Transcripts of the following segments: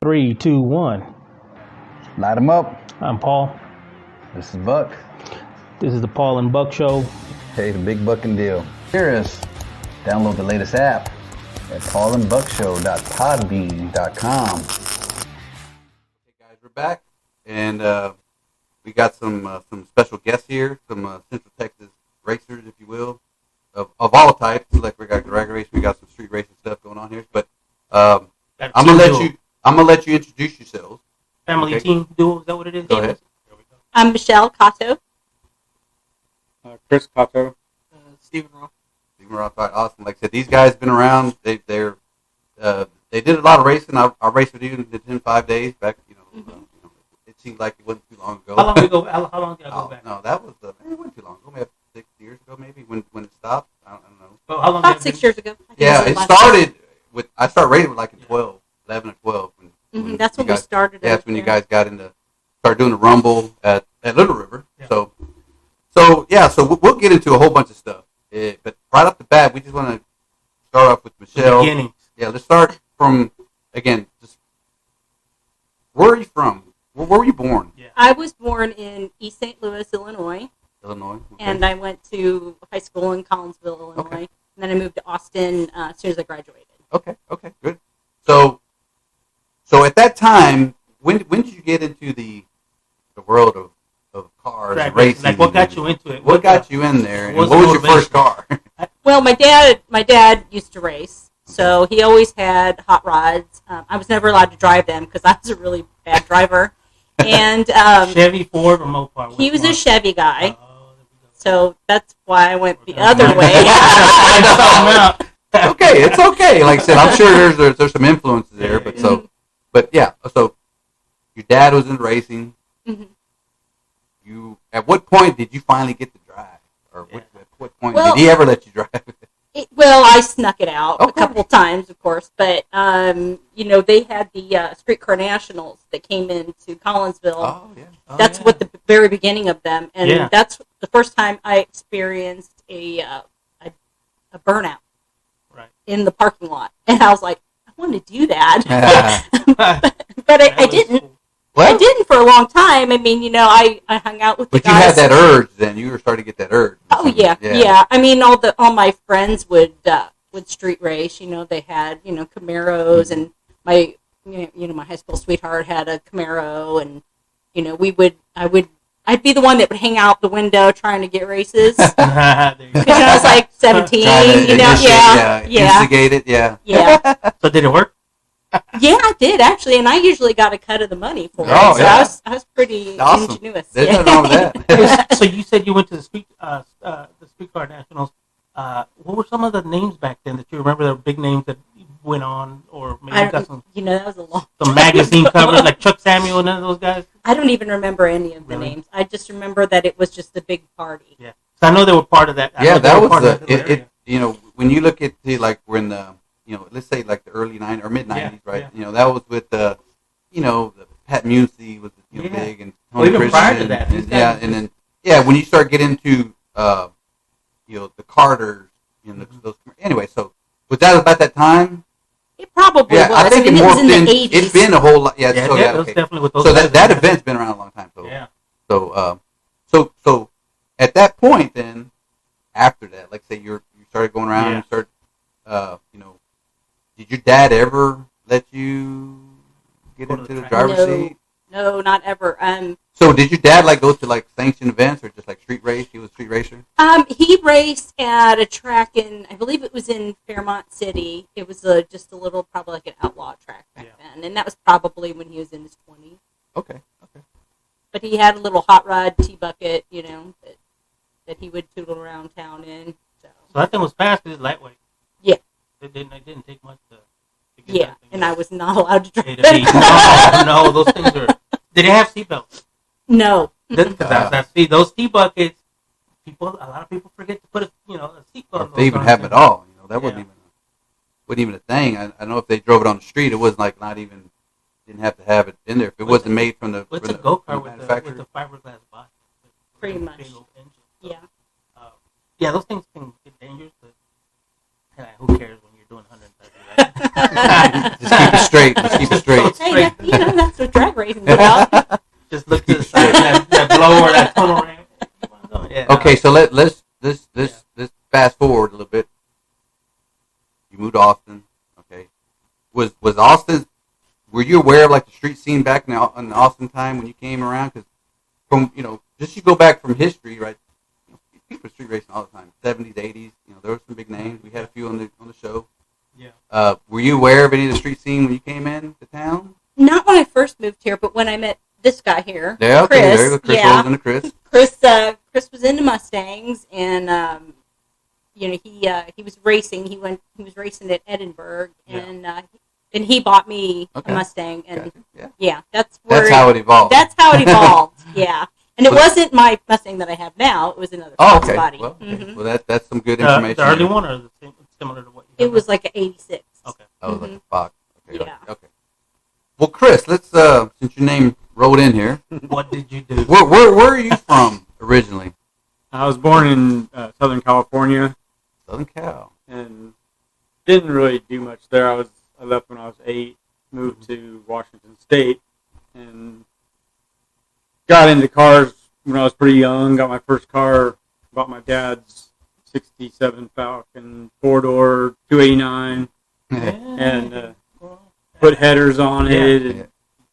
3, 2, 1. Light them up. I'm Paul. This is Buck. This is the Paul and Buck Show. Hey, the big bucking deal. Hear us. Download the latest app at paulandbuckshow.podbean.com. Hey guys, we're back, and we got some special guests here, some Central Texas racers, if you will, of all types. Like we got drag racing, we got some street racing stuff going on here. But I'm gonna let you introduce yourselves. Family team duo, is that what it is? Go ahead. I'm Michelle Kato. Chris Kato. Stephen Roth. Stephen Roth, all right, awesome. Like I said, these guys been around. They did a lot of racing. I raced with you in 5 days back. It seemed like it wasn't too long ago. How long did I go back? No, that was it wasn't too long ago. Maybe 6 years ago, maybe when it stopped. I don't know. Oh, how long About 6 years ago. Yeah, it started with. I started racing with like 11 or 12. When that's when we started. Yeah, that's when you guys started doing the rumble at Little River. Yeah. So we'll get into a whole bunch of stuff. But right off the bat, we just want to start off with Michelle. The beginning. Yeah, let's start from again. Just where are you from? Where were you born? Yeah. I was born in East St. Louis, Illinois. Illinois. Okay. And I went to high school in Collinsville, Illinois. Okay. And then I moved to Austin as soon as I graduated. Okay, good. So at that time, when did you get into the world of cars and racing? Like, what got you into it? What got you in there? And What what was was the your first car? Well, my dad used to race, so he always had hot rods. I was never allowed to drive them because I was a really bad driver. And Chevy, Ford, or Mopar? he was a Chevy guy, so that's why I went the Okay. other way. Okay, it's okay. Like I said, I'm sure there's some influences there, but yeah. So your dad was in racing. Mhm. You at what point did you finally get to drive, or at what point Well, did he ever let you drive? I snuck it out Of a couple of times, of course, but they had the streetcar nationals that came into Collinsville. Oh yeah. That's what the very beginning of them, and that's the first time I experienced a burnout in the parking lot, and I was like, I want to do that, but I didn't. Cool. Well, I didn't for a long time. I mean, I hung out with the but you guys. had that urge then. You were starting to get that urge. Oh yeah. I mean, all my friends would street race. They had Camaros, and my my high school sweetheart had a Camaro, and I'd be the one that would hang out the window trying to get races. Because I was like 17, instigate it, yeah. So did it work? Yeah, I did actually, and I usually got a cut of the money for it. Oh, So yeah. I was pretty Awesome. ingenuous. There's nothing wrong with that. So you said you went to the streetcar nationals. What were some of the names back then that you remember? The big names that went on, or maybe you got some that was a long magazine covers like Chuck Samuel and none of those guys. I don't even remember any of the Really? names. I just remember that it was just a big party. Yeah, so I know they were part of that. Yeah, that was when you look at we're in the let's say like the early 90s or mid 90s, right? Yeah. That was with the the Pat Musey was big, and Tony even Christian, prior to that, and then when you start getting into the Carters, those anyway. So was that about that time? It probably Yeah, was. I think it was in the 80s. It's been a whole lot. Yeah, it was definitely with those. So guys. that event's been around a long time. So Yeah. So at that point, then after that, like say you started going around, Yeah. and start, did your dad ever let you get Go to into the the track? driver's seat? No, not ever. So did your dad go to sanctioned events or just street race? He was a street racer. He raced at a track I believe it was in Fairmont City. It was just a little, probably like an outlaw track back then, and that was probably when he was in his 20s. Okay. But he had a little hot rod T-bucket, that he would tootle around town in. So that thing was fast because it's lightweight. Yeah. It didn't take much to get yeah, that thing and I was not allowed to drive A to B. it. No, those things are. Did they have seatbelts? No. See, those T-buckets, a lot of people forget to put a seatbelt on. If they even have it at all, that wasn't even a thing. I know if they drove it on the street, it wasn't didn't have to have it in there if it wasn't made from the. What's a go-kart with manufacturer? the fiberglass body? Pretty much. Big old engine. Yeah. Yeah, those things can get dangerous, but who cares when you're doing 130, right? Just keep it straight. Just keep it straight. Hey, that's what drag racing's about. Just look to the side, that blow or that tunnel ramp. Yeah, okay, so let's fast forward a little bit. You moved to Austin. Okay, was Austin? Were you aware of like the street scene back in the Austin time when you came around? Because from just you go back from history, right? People street racing all the time, 70s, 80s. There were some big names. We had a few on the show. Yeah. Were you aware of any of the street scene when you came in to town? Not when I first moved here, but when I met this guy here, Yeah, okay, Chris. there you go. Chris Rose and Chris. Chris was into Mustangs, and he was racing. He was racing at Edinburgh, and he bought me a Mustang, and gotcha. that's how it evolved. That's how it evolved. Yeah. And it wasn't my Mustang that I have now. It was another body. Well, well, that's some good information. The early one, or the same, similar to what you have? It was like an 86. Okay. Oh, like a Fox. Okay. Yeah. Okay. Well, Chris, let's since your name rolled in here, what did you do? Where are you from originally? I was born in Southern California. Southern Cal. And didn't really do much there. I left when I was 8, moved to Washington State, and got into cars when I was pretty young. Got my first car, bought my dad's 67 Falcon 4-door 289, and put headers on it and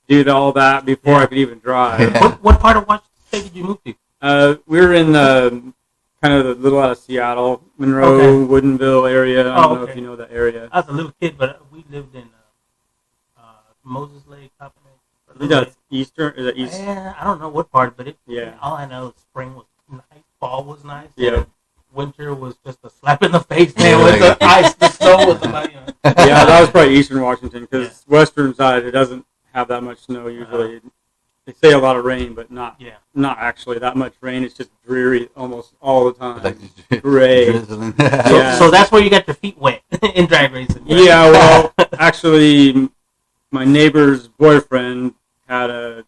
did all that before I could even drive. What part of Washington State did you move to? We were in kind of the little out of Seattle, Monroe, Woodinville area. I don't know if you know that area. I was a little kid, but we lived in Moses Lake, That's Eastern? Is that East? Yeah, I don't know what part, but all I know is spring was nice, fall was nice. Yeah. Winter was just a slap in the face, man, with the ice, the snow was about, Yeah, that was probably Eastern Washington, because Western side, it doesn't have that much snow usually. They say a lot of rain, but not actually that much rain. It's just dreary almost all the time. Like gray. So that's where you got your feet wet in drag racing. Right? Yeah, well, actually, my neighbor's boyfriend had a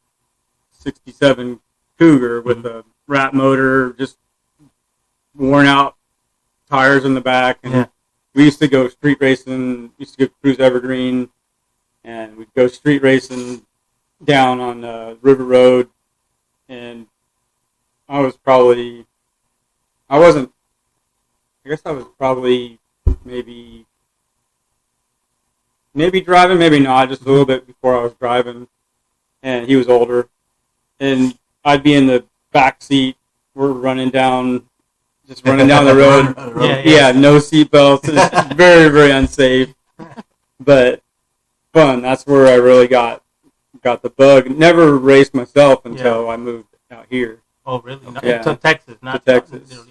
67 Cougar with a rat motor, just worn out tires in the back, and we used to go street racing. Used to go cruise Evergreen, and we'd go street racing down on River Road, and I guess I was probably maybe driving, maybe not, just a little bit before I was driving, and he was older, and I'd be in the back seat. We're running down the road. No seatbelts. It's very, very unsafe, but fun. That's where I really got the bug. Never raced myself until I moved out here. Oh, really? Yeah. To Texas, not to Texas.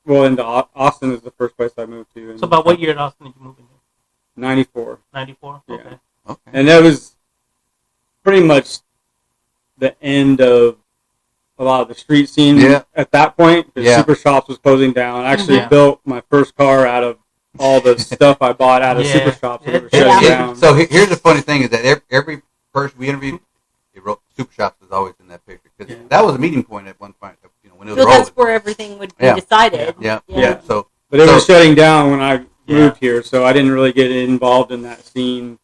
Into Austin is the first place I moved to. So about what year in Austin did you move in here? 94. 94? Yeah. Okay. And that was pretty much the end of a lot of the street scene at that point. The Super Shops was closing down. I actually built my first car out of all the stuff I bought out of Super Shops that were shutting down. So here's the funny thing is that every person we interviewed, Super Shops was always in that picture, because that was a meeting point at one point. When it was rolling. That's where everything would be decided. Yeah. So, but it was shutting down when I moved here, so I didn't really get involved in that scene.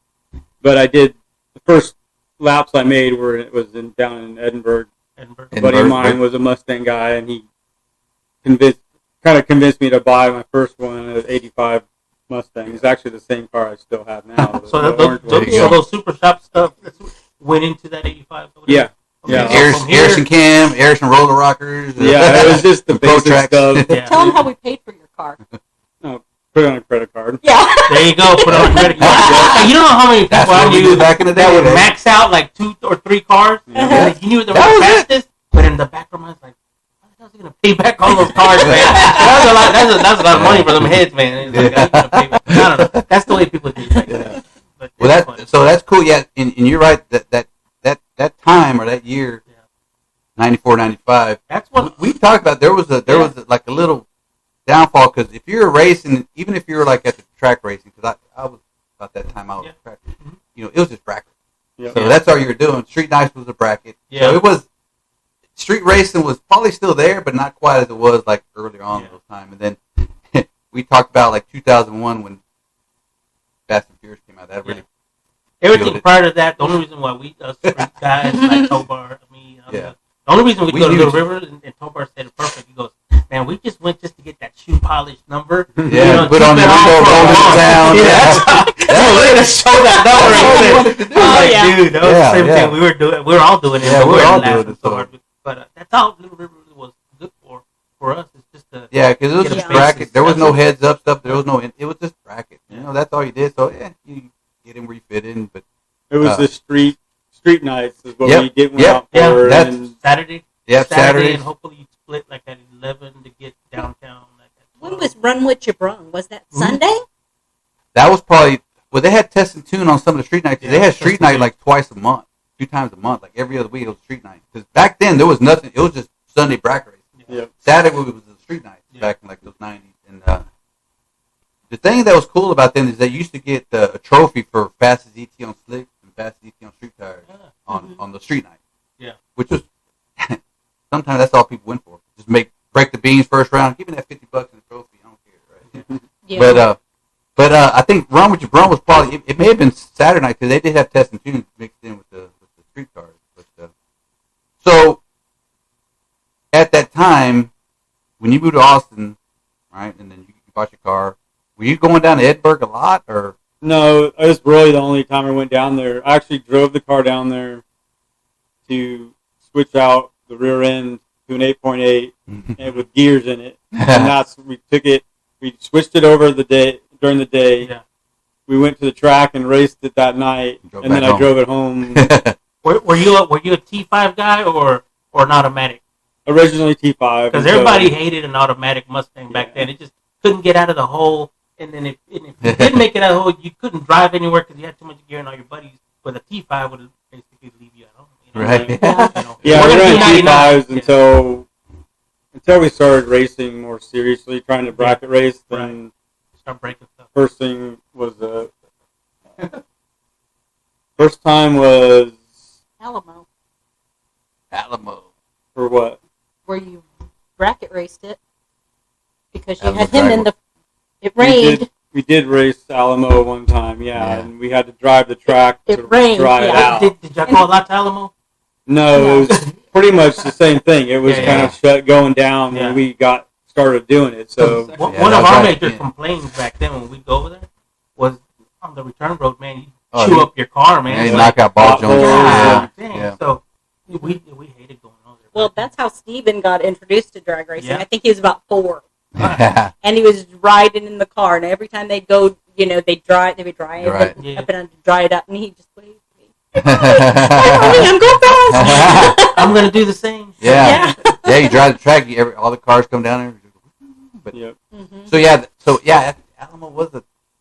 But I did. The first laps I made down in Edinburgh. A buddy of mine was a Mustang guy, and he convinced me to buy my first one, an '85 Mustang. It's actually the same car I still have now. So those Super Shop stuff went into that '85. Yeah. Okay. Yeah. Harrison Cam, Harrison Roller Rockers. Yeah, it was just the basic stuff. Yeah. Tell them how we paid for your car. No, put it on a credit card. Yeah. There you go. Put it on a credit card. You don't know how many people I knew back in the day that would max out like 2 or 3 cars. And you knew they were the fastest, but in the back of my mind, like, how the hell is he going to pay back all those cars, man? That's a lot of money for them heads, man. Like, I don't know. That's the way people do it. Well, that's cool. Yeah, and you're right. That time or that year, 94, 95. That's what we talked about. There was like a little downfall, because if you're racing, even if you're like at the track racing, because I was about that time I was at track, it was just bracket. Yep. So that's all you were doing. Street Nights was a bracket. Yeah. So it was, street racing was probably still there, but not quite as it was like earlier on those time. And then we talked about like 2001 when Fast and Furious came out. That really everything prior to that. The only reason why we street guys like Tobar, me, the only reason we go to Little River and Tobar said it perfect. He goes, man, we just went just to get that shoe polish number. Yeah, put on the window, roll it down. Let's show that number. Dude, that was the same thing we were doing. We were all doing it. Yeah, we were all doing it. So hard. But that's all Little River really was good for us. It's just because it was just bracket. There was no heads up stuff. There was no. It was just bracket. That's all you did. So you get in where you fit in. But it was the street nights is what we went out for. Yeah, that's Saturday. Yeah, Saturday. And hopefully you split like at 11 to get downtown. When was Run What You Brung? Was that Sunday? That was probably, they had Test and Tune on some of the street nights. They had street night like twice a month, 2 times a month, like every other week it was street night. Because back then there was nothing, it was just Sunday bracket race. Yeah. Saturday was the street night back in like those 90s. And the thing that was cool about them is they used to get a trophy for fastest ET on slick and fastest ET on street tires on the street night. Yeah. Which was, sometimes that's all people went for. Just break the beans first round, give me that $50 in the trophy. I don't care, right? Yeah. But I think Run What You Brung was probably, it may have been Saturday night because they did have Test and Tunes mixed in with the street cars. But so at that time, when you moved to Austin, right, and then you bought your car, were you going down to Edinburgh a lot, or? No, it was really the only time I went down there. I actually drove the car down there to switch out the rear end to an 8.8 and with gears in it, and we switched it over during the day. Yeah. We went to the track and raced it that night, and then I drove it home. Were you a T5 guy or an automatic? Originally T5, because everybody hated an automatic Mustang back then. It just couldn't get out of the hole, and then if you did make it out of the hole, you couldn't drive anywhere because you had too much gear, and all your buddies with a T5 would basically leave you at home. Right. We ran T5s until we started racing more seriously, trying to bracket race. Then start breaking stuff. First thing was first time was Alamo. For what? Where you bracket raced it because you had him in the. It rained. We did race Alamo one time, and we had to drive the track to rained, dry it out. Did y'all go a lot to Alamo? No, it was pretty much the same thing. It was kind of going down when we started doing it. So one of our major complaints back then when we go over there was on the return road, man. You chew up your car, man. Yeah, you knock out ball joints. So we hated going over there. Well, that's how Steven got introduced to drag racing. I think he was about 4. And he was riding in the car, and every time they'd go, they would dry it up and dry it up, and he just waved. I'm going fast. I'm going to do the same. Yeah, you drive the track. All the cars come down there. But, Alamo was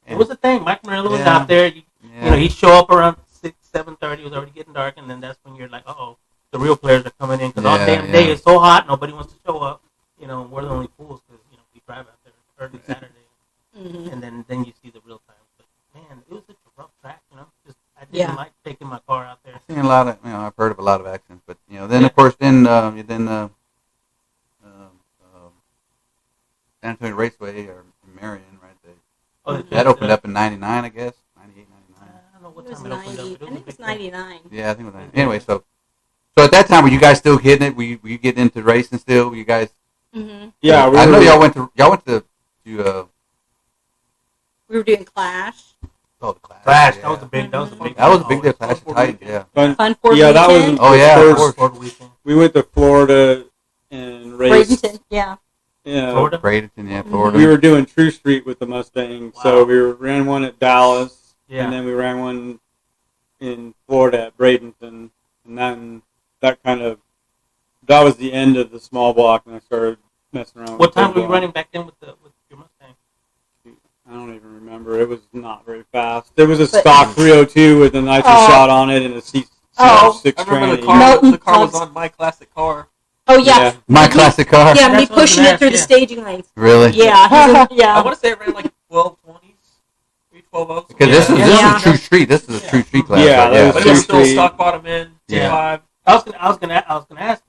it was a thing. Mike Murillo was out there. You know, he'd show up around 7:30. It was already getting dark, and then that's when you're like, the real players are coming in because all damn day is so hot. Nobody wants to show up. You know, we're the only fools because we drive out there early Saturday, and then you see the real time. But man, it was such a rough track. I didn't like taking my car out there. I've seen a lot of, I've heard of a lot of accidents, but then of course, San Antonio Raceway or Marion, right? That opened up in '99, I guess, 98, 99. I don't know what time it opened up. I think it was 99. Yeah, I think it was 99. Anyway, so at that time, were you guys still hitting it? Were you getting into racing still? Were you guys? Mm-hmm. Yeah, I know y'all went to. We were doing Clash. Oh, the Clash. Clash. That was a big. That was a big deal. Clash of Titans. Yeah. Fun Ford weekend. That was. Oh yeah. Ford weekend. We went to Florida and raced. Bradenton. Yeah. Florida. Bradenton. Florida. We were doing True Street with the Mustang, so we ran one at Dallas, and then we ran one in Florida at Bradenton, and then that was the end of the small block, and I started messing around. What time were you running back then with your Mustang? I don't even remember. It was not very fast. It was a stock 302 with a nitro shot on it and a C6 tranny. The car was on my classic car. Oh yeah, my classic car. Yeah, me pushing it through the staging lanes. Really? Yeah, yeah. I want to say it ran like 1220s, 312. Because this is a true street. This is a true street class. Yeah, but it was still stock bottom end. Yeah. I was gonna ask.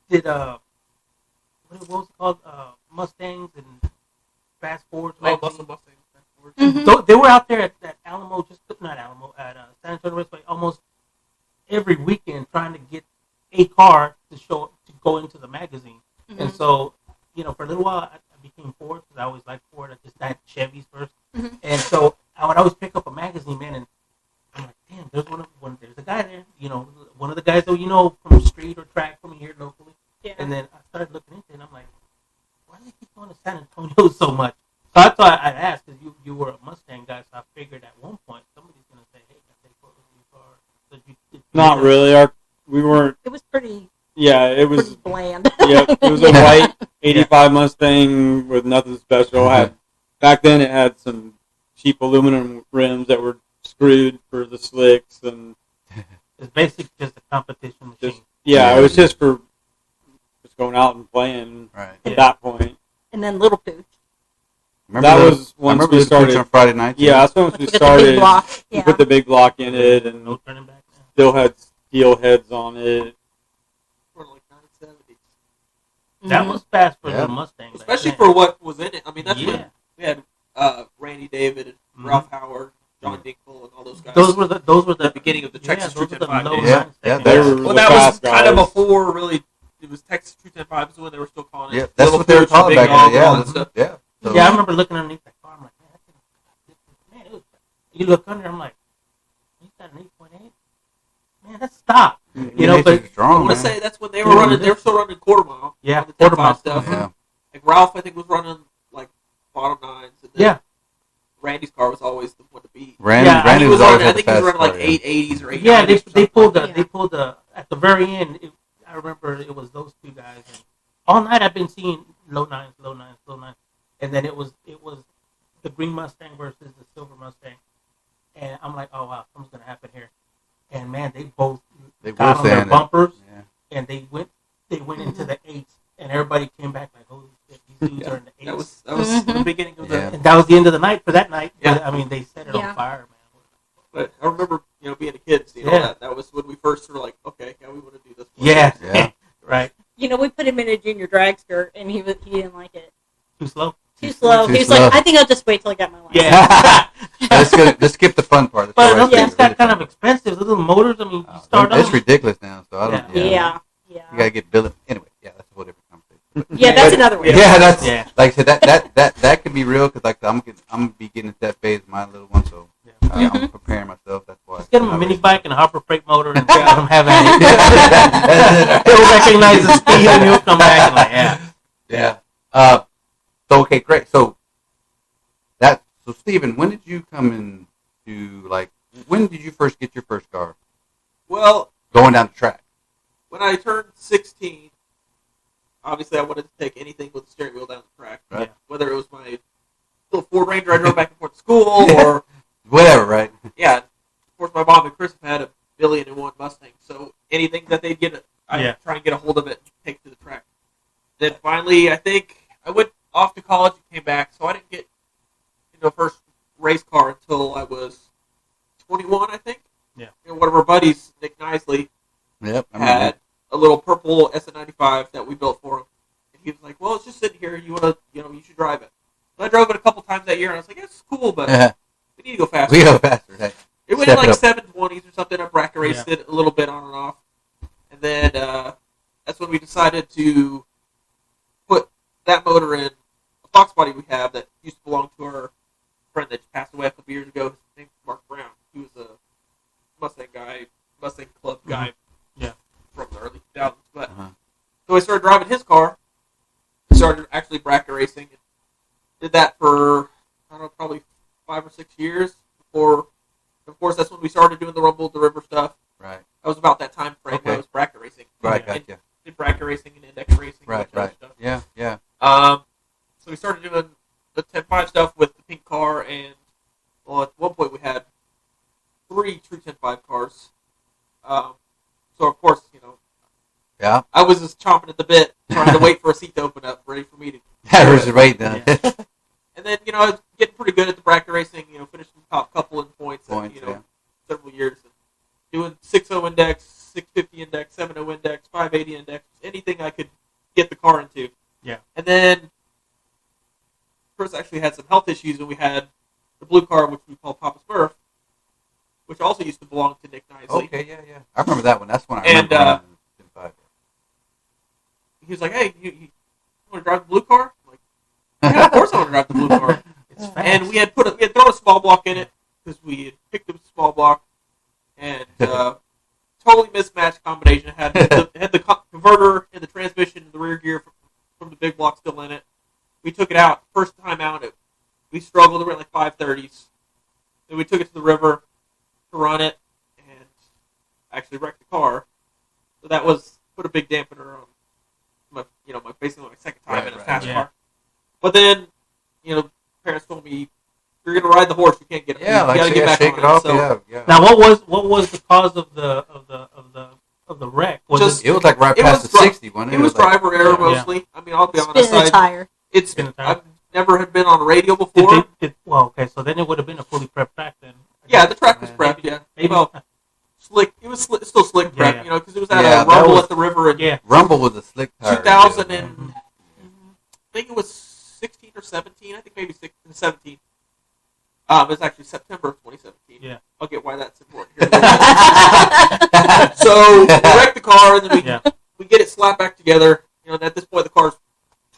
Did what was it called? Mustangs and fast forwards. Oh, muscle Mustangs. They were out there at Alamo, not Alamo, at San Antonio Raceway almost every weekend trying to get a car to go into the magazine. And so, for a little while, I became Ford because I always liked Ford. I had Chevys first. And so I would always pick up a magazine, man, and I'm like, damn, there's a guy there, one of the guys that from street or track from here locally. Yeah. And then I started looking into it, and I'm like, why do they keep going to San Antonio so much? So I thought I'd ask, because you were a Mustang guy, so I figured at one point somebody's going to say, hey, I take photos of your car. So not really. We weren't. It was pretty. Yeah, it was pretty bland. Yeah, it was a white 85 Mustang with nothing special. Back then it had some cheap aluminum rims that were screwed for the slicks, and it's basically just a competition machine. It was just for going out and playing at that point. And then Little Pooch. That was once we started on Friday night. Yeah, that's once we started. We put the big block in it, and no turning back. Still had steel heads on it. For like 970s. That was fast for the Mustang. Especially for what was in it. I mean, that's when we had Randy David and Ralph Howard, John Dinkle, and all those guys. Those were the beginning of the Texas 210 Well, that was kind of before really. It was Texas 210 is when they were still calling it. Yeah, that's what they were calling back then. Yeah. So, I remember looking underneath that car. I'm like, man, you look under. I'm like, he's got an 8.8. Man, that's stop. But strong, I want to say that's when they were running. They were still running quarter mile. Yeah, quarter mile stuff. Yeah. Like Ralph, I think was running like bottom nines. And then Randy's car was always the one to beat. Randy was always I think he was running like 880s or 890s. Yeah, they pulled the at the very end. I remember it was those two guys. And all night I've been seeing low nines. And then it was the green Mustang versus the silver Mustang. And I'm like, oh, wow, something's going to happen here. And, man, they both got on their bumpers. Yeah. And they went into the eights. And everybody came back like, holy shit, these dudes are in the eights. That was the beginning of the... And that was the end of the night for that night. Yeah. But, I mean, they set it on fire, man. But I remember, being a kid, seeing all that. That was when we first were like, okay, we want to do this. Yeah. Right. We put him in a junior dragster, and he didn't like it. Too slow. He's like, I think I'll just wait till I get my license. Yeah. Let's skip the fun part. But it's that kind of expensive. The little motors, I mean, you start It's ridiculous now, so I don't... Yeah. You got to get billet. Anyway, that's a whole different conversation. Yeah, that's another one. Yeah, that's... Yeah. Like I said, that can be real, because like, I'm going to be getting into that phase of my little one, so... I'm preparing myself. That's why. Just get him a mini bike and a Hopper freight motor and let him have it. He'll recognize the speed and he'll come back and like, yeah. So okay, great. So Steven, when did you come into when did you first get your first car? Well, going down the track. When I turned 16, obviously I wanted to take anything with a steering wheel down the track. Right. Whether it was my little Ford Ranger I drove back and forth to school or whatever, right? Yeah. Of course, my mom and Chris have had 1,000,001 Mustangs, so anything that they get, I try and get a hold of it and take to the track. Then finally, I think I went off to college and came back, so I didn't get into a first race car until I was 21, I think. Yeah. One of our buddies, Nick Nisley, had a little purple SN95 that we built for him, and he was like, "Well, it's just sitting here. You should drive it." So I drove it a couple times that year, and I was like, "It's cool, but." We need to go faster. Right? It went in like 720s or something. I bracket raced it a little bit on and off. And then that's when we decided to put that motor in a Fox body we have that used to belong to our friend that passed away a couple years ago. His name's Mark Brown. He was a Mustang guy, Mustang Club guy from the early 2000s. But so I started driving his car. Started actually bracket racing. And did that for, I don't know, probably 5 or 6 years before, of course, that's when we started doing the Rumble, the River stuff. Right. That was about that time frame when I was bracket racing. Right, gotcha. Did bracket racing and index racing. Right. Stuff. Yeah. So we started doing the 10.5 stuff with the pink car, and at one point we had 3 true 10.5 cars. So of course, I was just chomping at the bit, trying to wait for a seat to open up, ready for me to. Right then. And then, I was getting pretty good at the bracket racing, finishing the top couple in points several years. And doing 6.0 index, 650 index, 7.0 index, 580 index, anything I could get the car into. Yeah. And then Chris actually had some health issues, and we had the blue car, which we call Papa Smurf, which also used to belong to Nick Knisley. Okay, yeah. I remember that one. That's one I And, remember. He was like, "Hey, you want to drive the blue car?" I'm like, "Yeah, of course I want to drive the blue car." It's fast. And we had thrown a small block in it because we had picked up a small block, and totally mismatched combination. It had the converter and the transmission and the rear gear from the big block still in it. We took it out. First time out, we struggled. We were like 530s. Then we took it to the river to run it, and actually wrecked the car. So that put a big dampener on basically my second time in a fast car. But then, parents told me, "You're gonna ride the horse. You can't get it. Yeah, you gotta get back shake on it off. So, yeah. Now, what was the cause of the wreck? It was like right past the 60 one. It was driver error mostly. I mean, I'll be honest. Spin the tire. I've never had been on a radio before. So then it would have been a fully prepped track then. Yeah, the track was prepped. Yeah, maybe. Well, slick. It was still slick prep. Yeah. Because it was at a Rumble at the river. And Rumble was a slick tire. 2000 and I think it was 16 or 17. I think maybe 16 and 17. It was actually September of 2017. Yeah. I'll get why that's important here. So we wreck the car, and then we get it slapped back together. And at this point, the car's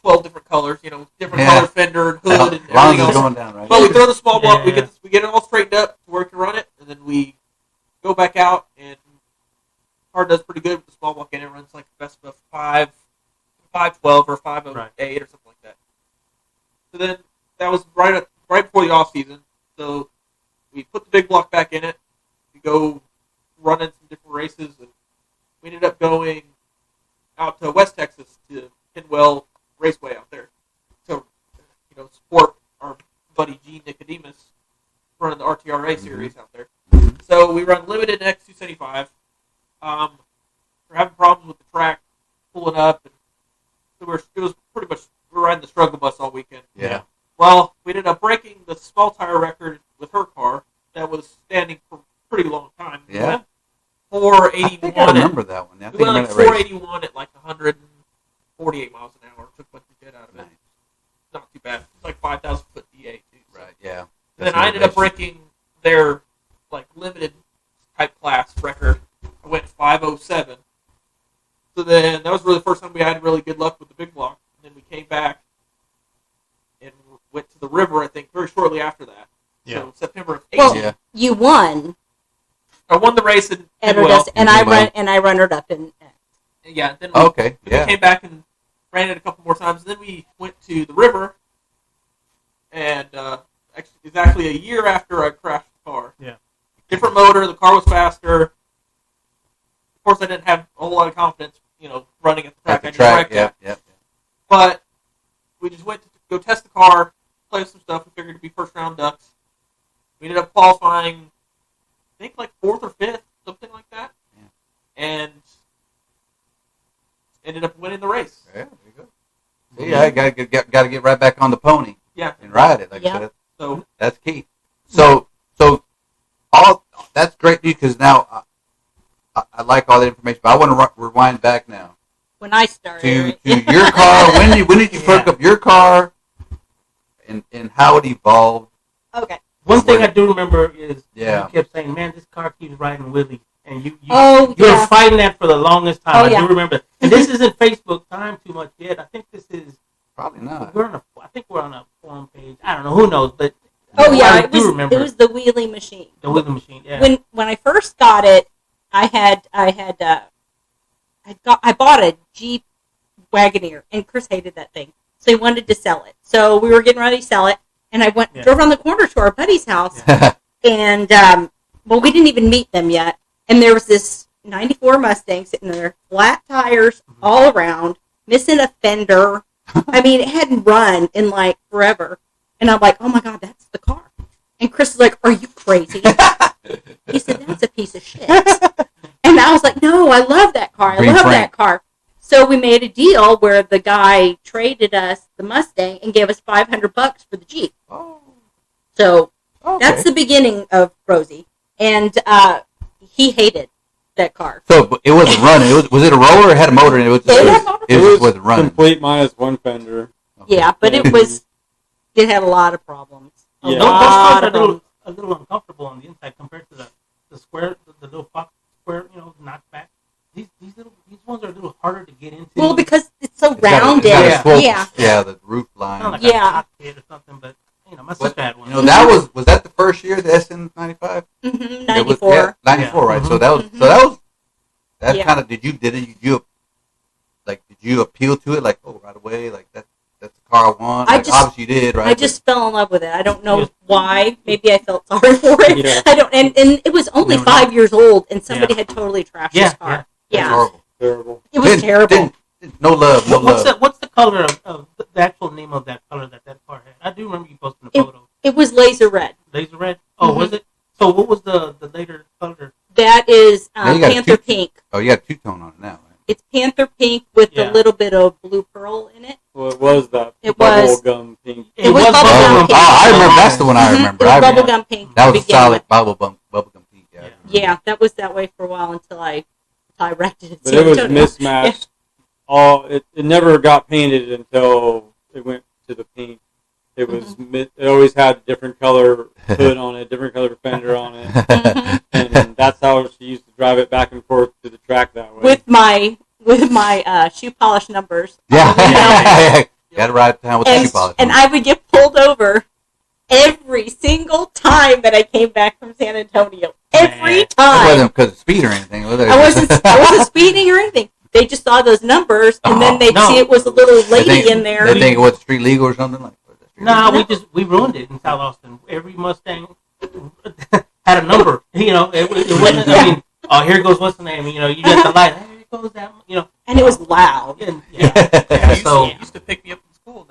12 different colors. Different color fender and hood and everything else. Going down, right? But we throw the small block. We get it all straightened up to where we can run it, and then we go back out, and the car does pretty good with the small block in it. It runs like best of 512 or 508 or something like that. So then that was right before the off season. So we put the big block back in it. We go running some different races, and we ended up going out to West Texas to Pinwell Raceway out there to support our buddy Gene Nicodemus running the RTRA series out there. So we run limited X275. We're having problems with the track pulling up, and so it was pretty much we were riding the struggle bus all weekend. Yeah. Well, we ended up breaking the small tire record with her car that was standing for a pretty long time. Yeah. 481. I think I remember that one. We went like 481 at like 148 miles an hour. Took what we did out of it. Not too bad. It's like 5,000 foot DA too. So. Right. Yeah. And then I ended up breaking their like limited type class record. I went 507. So then that was really the first time we had really good luck with the big block. And then we came back and went to the river, I think, very shortly after that. Yeah. So September of 18. Well, you won. I won the race and I runnered up in. Yeah. Then we came back and ran it a couple more times. And then we went to the river, and actually exactly a year after I crashed the car. Yeah. Different motor. The car was faster. Of course, I didn't have a whole lot of confidence, running at the track. At the track, yeah. But we just went to go test the car, play with some stuff. We figured it'd be first round ducks. We ended up qualifying, I think, like 4th or 5th, something like that. Yeah. And ended up winning the race. Yeah, there you go. So, yeah, got to get right back on the pony. Yeah. And ride it, like I said. So that's key. So all that's great news because now I like all the information, but I want to rewind back now. When I started. To your car. When did you perk up your car and how it evolved? Okay. One thing I do remember is you kept saying, man, this car keeps riding wheelies. And you were fighting that for the longest time. I do remember. And this isn't Facebook time too much yet. I think this is... Probably not. I think we're on a forum page. I don't know. Who knows? But it was the wheelie machine. The wheelie machine, yeah. When I first got it, I bought a Jeep Wagoneer, and Chris hated that thing, so he wanted to sell it. So we were getting ready to sell it, and I drove around the corner to our buddy's house, and we didn't even meet them yet. And there was this '94 Mustang sitting there, flat tires all around, missing a fender. I mean, it hadn't run in like forever. And I'm like, oh my God, that's the car. And Chris is like, are you crazy? He said, that's a piece of shit. And I was like, no, I love that car. I love that car. So we made a deal where the guy traded us the Mustang and gave us $500 for the Jeep. Oh. So that's the beginning of Rosie. And he hated that car. So it wasn't running. Was it a roller or it had a motor in it? It wasn't running. Complete minus one fender. Okay. Yeah, but it had a lot of problems. Yeah. Those cars are a little uncomfortable on the inside compared to the square, the little Fox square, knockback. These ones are a little harder to get into. Well, because it's so rounded. Yeah, the roof line. Not like a cockpit or something, but my sister had one. Was that the first year the SN95? Mm-hmm. 94. 94, right? Mm-hmm. So that kind of did you appeal to it like right away like that's the car I want? Obviously you did, right? I just fell in love with it. I don't know why. Maybe I felt sorry for it. Yeah. I don't. And it was only 5 years old, and somebody had totally trashed this car. Yeah. Horrible. Terrible. It was terrible. No love. What's the color of the actual name of that color that car had? I do remember you posting the photo. It was laser red. Laser red? Oh, was it? So what was the later color? That is Panther Pink. Oh, you got two-tone on it now. Right? It's Panther Pink with a little bit of blue pearl in it. Well, it was that bubblegum pink. It was bubblegum pink. Oh, I remember. That's the one I remember. It was bubblegum pink. That was a solid bubblegum pink. Yeah, that was that way for a while until I wrecked it. But it was mismatched. It never got painted until it went to the paint. It was it always had a different color hood on it, different color fender on it, and that's how she used to drive it back and forth to the track that way. With my shoe polish numbers. Yeah. Got to ride down with the shoe polish. And I would get pulled over every single time that I came back from San Antonio. Every time. It wasn't because of speed or anything. I wasn't speeding or anything. They just saw those numbers, and then they'd see it was a little lady in there. They think it was street legal or something like that. No, we ruined it in South Austin. Every Mustang had a number. It wasn't. I mean, here goes what's the name? You got the light. Here goes that. And it was loud. And, It used to pick me up from school.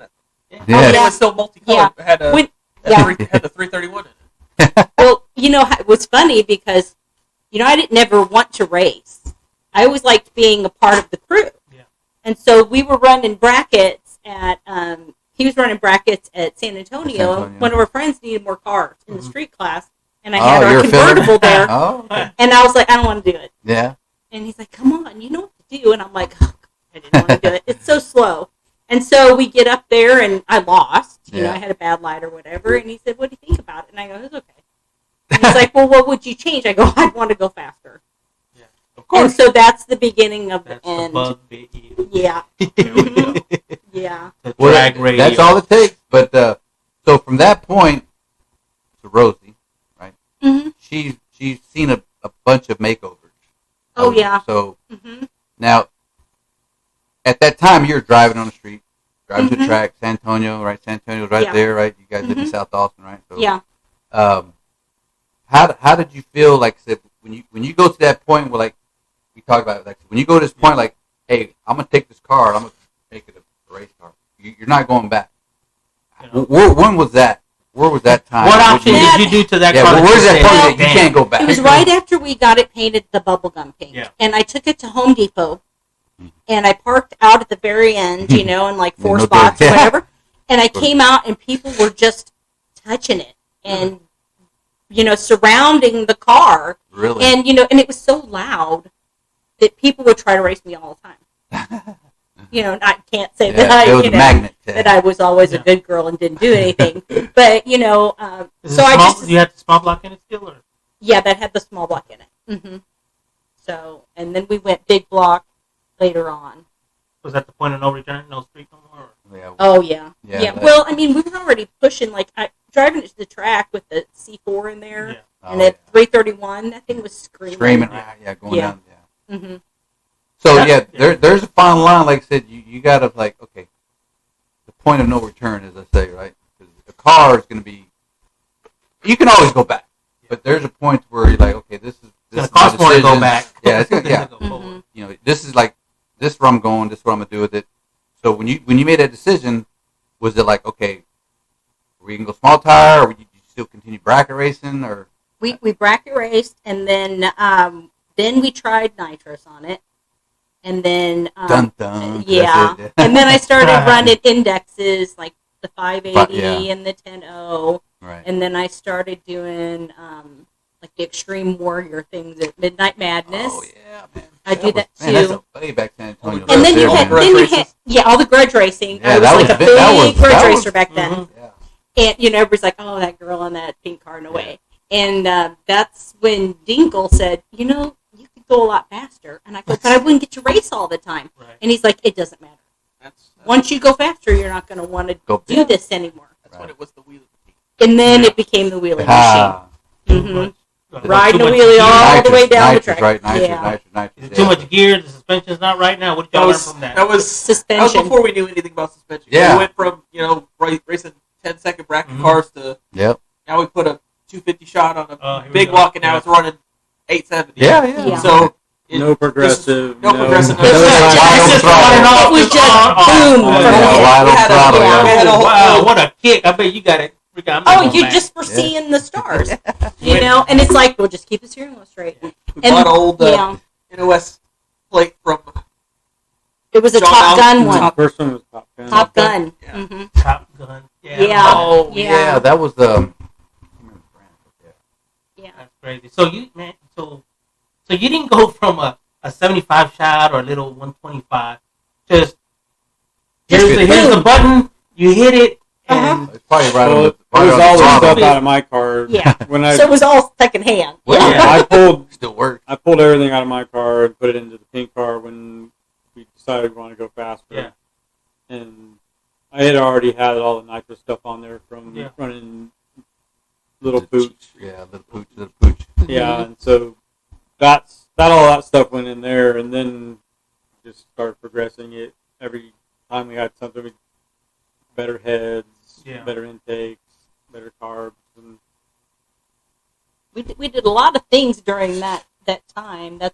It was still multicolored. It had the 331 in it. Well, it was funny because I didn't never want to race. I always liked being a part of the crew. Yeah. And so we were running brackets at. He was running brackets at San Antonio. One of our friends needed more cars in the street class, and I had our convertible there. Oh, okay. And I was like, I don't want to do it. Yeah. And he's like, come on, you know what to do. And I'm like, I didn't want to do it. It's so slow. And so we get up there, and I lost. I had a bad light or whatever. And he said, what do you think about it? And I go, it's okay. And he's like, well, what would you change? I go, I'd want to go faster. Yeah, of course. And so that's the beginning of the end. Bug bit you. Yeah. Yeah. That's all it takes. But so from that point to Rosie, right? Mm-hmm. She's seen a bunch of makeovers. Oh yeah. So now, at that time, you're driving on the street, driving to the track, San Antonio, right? San Antonio's right there, right? You guys live in South Austin, right? So, yeah. How did you feel like when you go to that point where like we talked about like when you go to this point like, hey, I'm gonna take this car, I'm gonna make it a race car. You're not going back. When was that? Where was that time? What option did you do to that car? Where's that point that you can't go back? It was right after we got it painted the bubblegum pink. Yeah. And I took it to Home Depot, and I parked out at the very end, in like 4 spots or whatever. And I came out, and people were just touching it and, surrounding the car. Really? And, and it was so loud that people would try to race me all the time. I can't say that I was always a good girl and didn't do anything. But so you had the small block in it still, or? Yeah, that had the small block in it. Mm-hmm. So, and then we went big block later on. Was that the point of no return, no street no more? Yeah. Oh yeah. Well, I mean, we were already pushing driving it to the track with the C4 in there, and at 331, that thing was screaming. Going down. Yeah. Mm-hmm. So there's a fine line. Like I said, you gotta okay, the point of no return, as I say, right? Because the car is gonna be. You can always go back, but there's a point where you're like, okay, this is cost more to go back. Yeah, it's gonna go forward. This is this is where I'm going. This is what I'm gonna do with it. So when you made that decision, was it like, okay, we can go small tire, or would you still continue bracket racing, or? We bracket raced, and then we tried nitrous on it. And then, dun, dun, yeah. And then I started running indexes like the 580 and the 10.0. Right. And then I started doing like the Extreme Warrior things at Midnight Madness. Oh yeah, man. I do that too. That's a way back San Antonio. And then you had all the grudge racing. I was like a big grudge racer back then. Yeah. And, everybody's like, oh, that girl in that pink car, no way. And that's when Dingle said, you could go a lot faster. And I go, but I wouldn't get to race all the time. Right. And he's like, it doesn't matter. Once you go faster, you're not going to want to do this anymore. That's when it was the wheelie machine. And then it became the wheelie machine. Riding the wheelie all the way down the track. Right, nitrous. Too much gear. The suspension's not right now. What did y'all learn from that? That was suspension. That was before we knew anything about suspension. Yeah. We went from racing 10-second bracket cars to now we put a 250 shot on a big block, and now it's running 870. Yeah. So no progressive. No progressive. It was just boom. Wow, what a kick. I bet you got it. You just were seeing the stars. And it's like, we'll just keep the steering wheel straight. We bought old NOS plate from... It was a Top Gun one. The first one was Top Gun. Top Gun. Yeah. Mm-hmm. Top Gun. Yeah. Oh, yeah. That was the... Yeah. That's crazy. So you didn't go from a 75 shot or a little 125. Just here's the button. You hit it. And it's probably right on the... It was all the stuff out of my car. Yeah. So it was all second hand. I pulled... Still works. I pulled everything out of my car and put it into the pink car when we decided we wanted to go faster. Yeah. And I had already had all the nitro stuff on there from running Little Pooch. Yeah, Little Pooch. Yeah, and so all that stuff went in there, and then just started progressing it. Every time we had something, better heads, better intakes, better carbs. And we did a lot of things during that time. That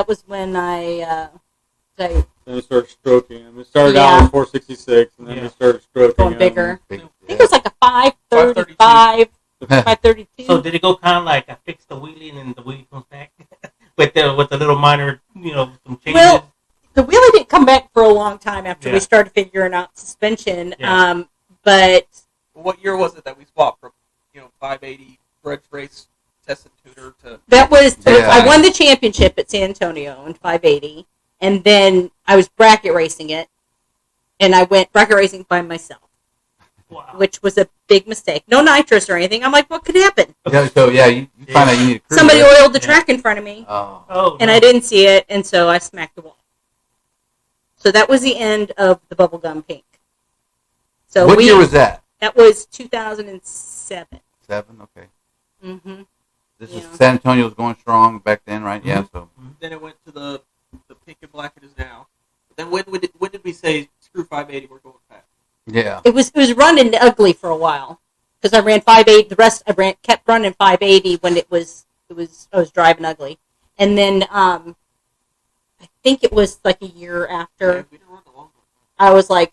was when then we started stroking them. We started out with 466, and then we started stroking going them. bigger. I think it was like a 535, 532. So did it go kind of like I fixed the wheelie and then the wheelie comes back with the little minor, some changes? Well, the wheelie didn't come back for a long time after we started figuring out suspension. Yeah. But what year was it that we swapped from 580 Bridge Race test and tuner to? That was I won the championship at San Antonio in 580, and then I was bracket racing it, and I went bracket racing by myself. Wow. Which was a big mistake. No nitrous or anything. I'm like, what could happen? Yeah, so you find out you need a crew. Somebody oiled the track in front of me, and I didn't see it, and so I smacked the wall. So that was the end of the bubblegum pink. So what year was that? That was 2007. 7, okay. Mm-hmm. This is San Antonio was going strong back then, right? Mm-hmm. Yeah. So then it went to the pink and black it is now. But then when did we say screw 580? We're going fast. Yeah. It was running ugly for a while because I ran 580. The rest kept running 580 when I was driving ugly, and then I think it was like a year after. Yeah, we didn't run the long one. I was like,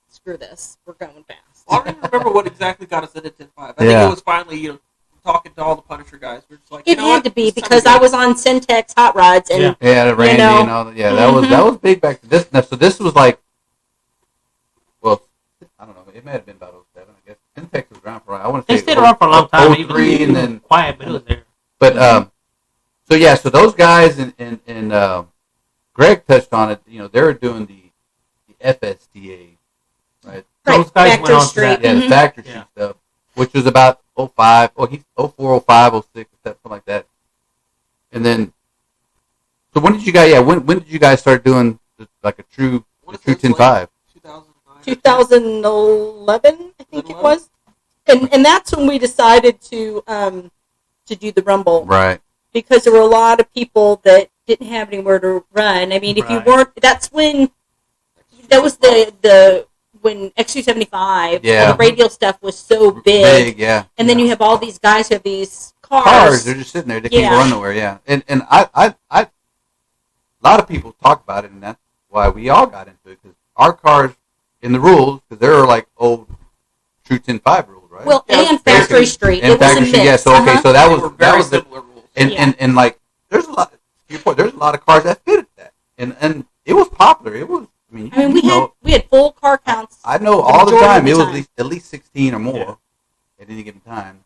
screw this, we're going fast. Well, I don't even remember what exactly got us into 10.5. I think it was finally talking to all the Punisher guys. We're just like, it had to be because I was on Syntex hot rods and the Randy and all that. Yeah, that was big back then. So this was like, well, I don't know. It may have been about 07, I guess. Syntex was around for I want to say they stayed around for a long time. 03 and then quiet, but it was there. But so those guys and Greg touched on it. They were doing the FSTA, right? Those guys went on to that. Yeah, the factory sheet stuff, which was about 05, 04, 05, 06, something like that. And then, so when did you guys? Yeah, when did you guys start doing like a true 10.5? 2011, I think it was, and that's when we decided to do the Rumble, right? Because there were a lot of people that didn't have anywhere to run. I mean, if you weren't, that was the when X275, the radial stuff was so big, and then you have all these guys who have these cars. They're just sitting there, they can't go anywhere, and I a lot of people talk about it, and that's why we all got into it, because our cars in the rules, because they're like old true 10.5 rules, right? Well, and factory street, and it was a mix. Yeah, so okay, so that was the similar rules, and like there's a lot. To your point, there's a lot of cars that fitted that, and it was popular. It was. I mean, we had full car counts. I know all the time. It was at least 16 or more at any given time.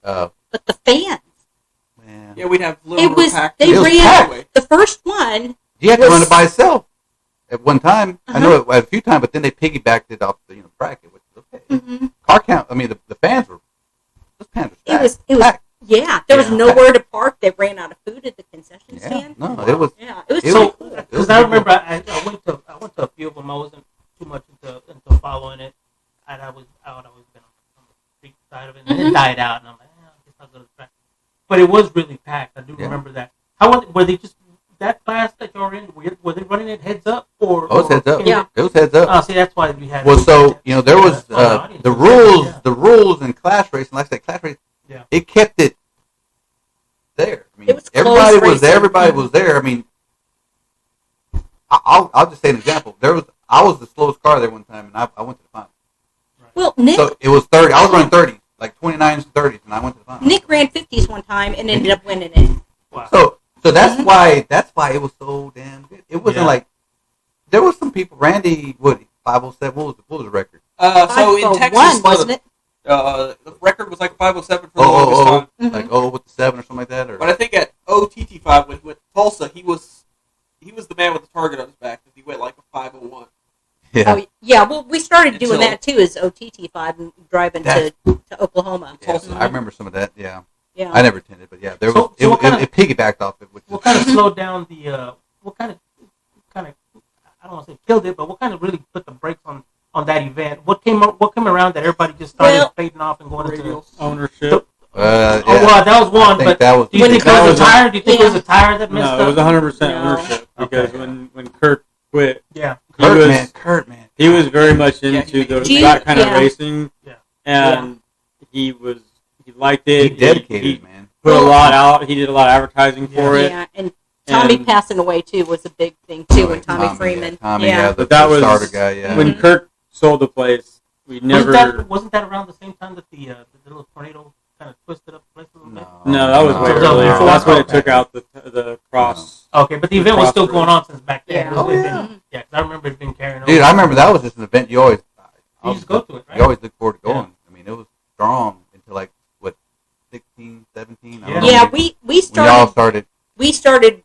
But the fans. Man. Yeah, we'd have They ran the first one. You had to run it by itself at one time. I know it a few times, but then they piggybacked it off the bracket, which is car count. I mean, the fans were. Those fans were stacked. It was packed. Yeah, there was nowhere to park. They ran out of food at the concession stand. No, it was. Yeah, it was so cool. because I remember I went to a few of them. I wasn't too much into following it, and I was out. I was been on the street side of it, and it died out. And I'm like, I guess I'll go to the track. But it was really packed. I do remember that. How were they just that class that you're in? Were they running it heads up or? Oh, it was heads up. Yeah, it was heads up. Oh, see, that's why we had. Well, so there was the rules. The rules in class racing, like I said, class racing. Yeah. It kept it there. I mean, it was everybody was racing. there. Everybody was there. I mean, I'll just say an example. I was the slowest car there one time, and I went to the final. Well, Nick. So it was 30. I was running 30, like 29s and 30s, and I went to the final. Nick ran 50s one time and ended up winning it. Wow. So that's why it was so damn good. It wasn't like there was some people. Randy, 507. What was the record? So in Texas, wasn't it? The record was like 507 for the longest time. Like with the 7 or something like that. Or But I think at OTT5 when he went to Tulsa, he was the man with the target on his back because he went like a 501. yeah. Oh, yeah. Well, we started doing that too as OTT5 and driving to Oklahoma. Yeah, so I remember some of that. Yeah. Yeah. I never attended, but yeah, there was. It piggybacked off it. What kind of slowed down the? What kind of? I don't want to say killed it, but what kind of really put the brakes on that event? What came around that everybody just started fading off and going into ownership? Yeah. well, that was one. But that was. do you think it was a tire? Do you think it was a tire that messed No, it was up? 100% ownership because when Kurt quit, Kurt, man, he was very much into that kind of racing, and he liked it. He dedicated, man. Put a lot out. He did a lot of advertising for it. Yeah, and Tommy passing away too was a big thing too. And Tommy Freeman. Tommy, but that was starter guy. Yeah. When Kurt sold the place, we never. Wasn't that around the same time that the little tornado kind of twisted up the place a little bit? No, that was way earlier. That's when it took out the cross. Okay, but the event was still going on since back then. Yeah. Yeah, because I remember it being carrying over. Dude, I remember that was just an event you always. You just go to it, right? You always look forward to going. I mean, it was strong until like 16, 17. Yeah, we started. We started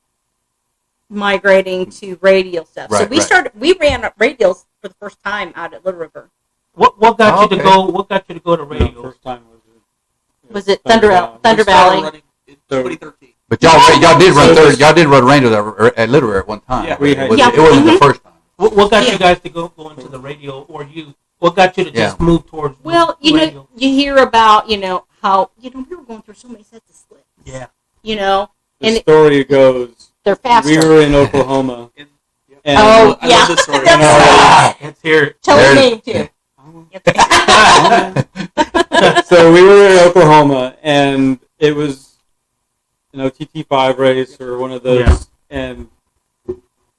migrating to radial stuff. So we ran radials for the first time out at Little River. What got you to go? What got you to go to radio? First time was it Thunder Valley? Running in 2013. But y'all did run third. Y'all did run radio at Little River at one time. Yeah, it wasn't the first time. What got you guys to go into the radio, or what got you to just move towards? Well, radio? You hear about how we were going through so many sets of slips. Yeah. The story goes. They're faster. We were in Oklahoma. And I love this story. Let's hear it. Tell the name too. So we were in Oklahoma, and it was an OTT5 race or one of those, and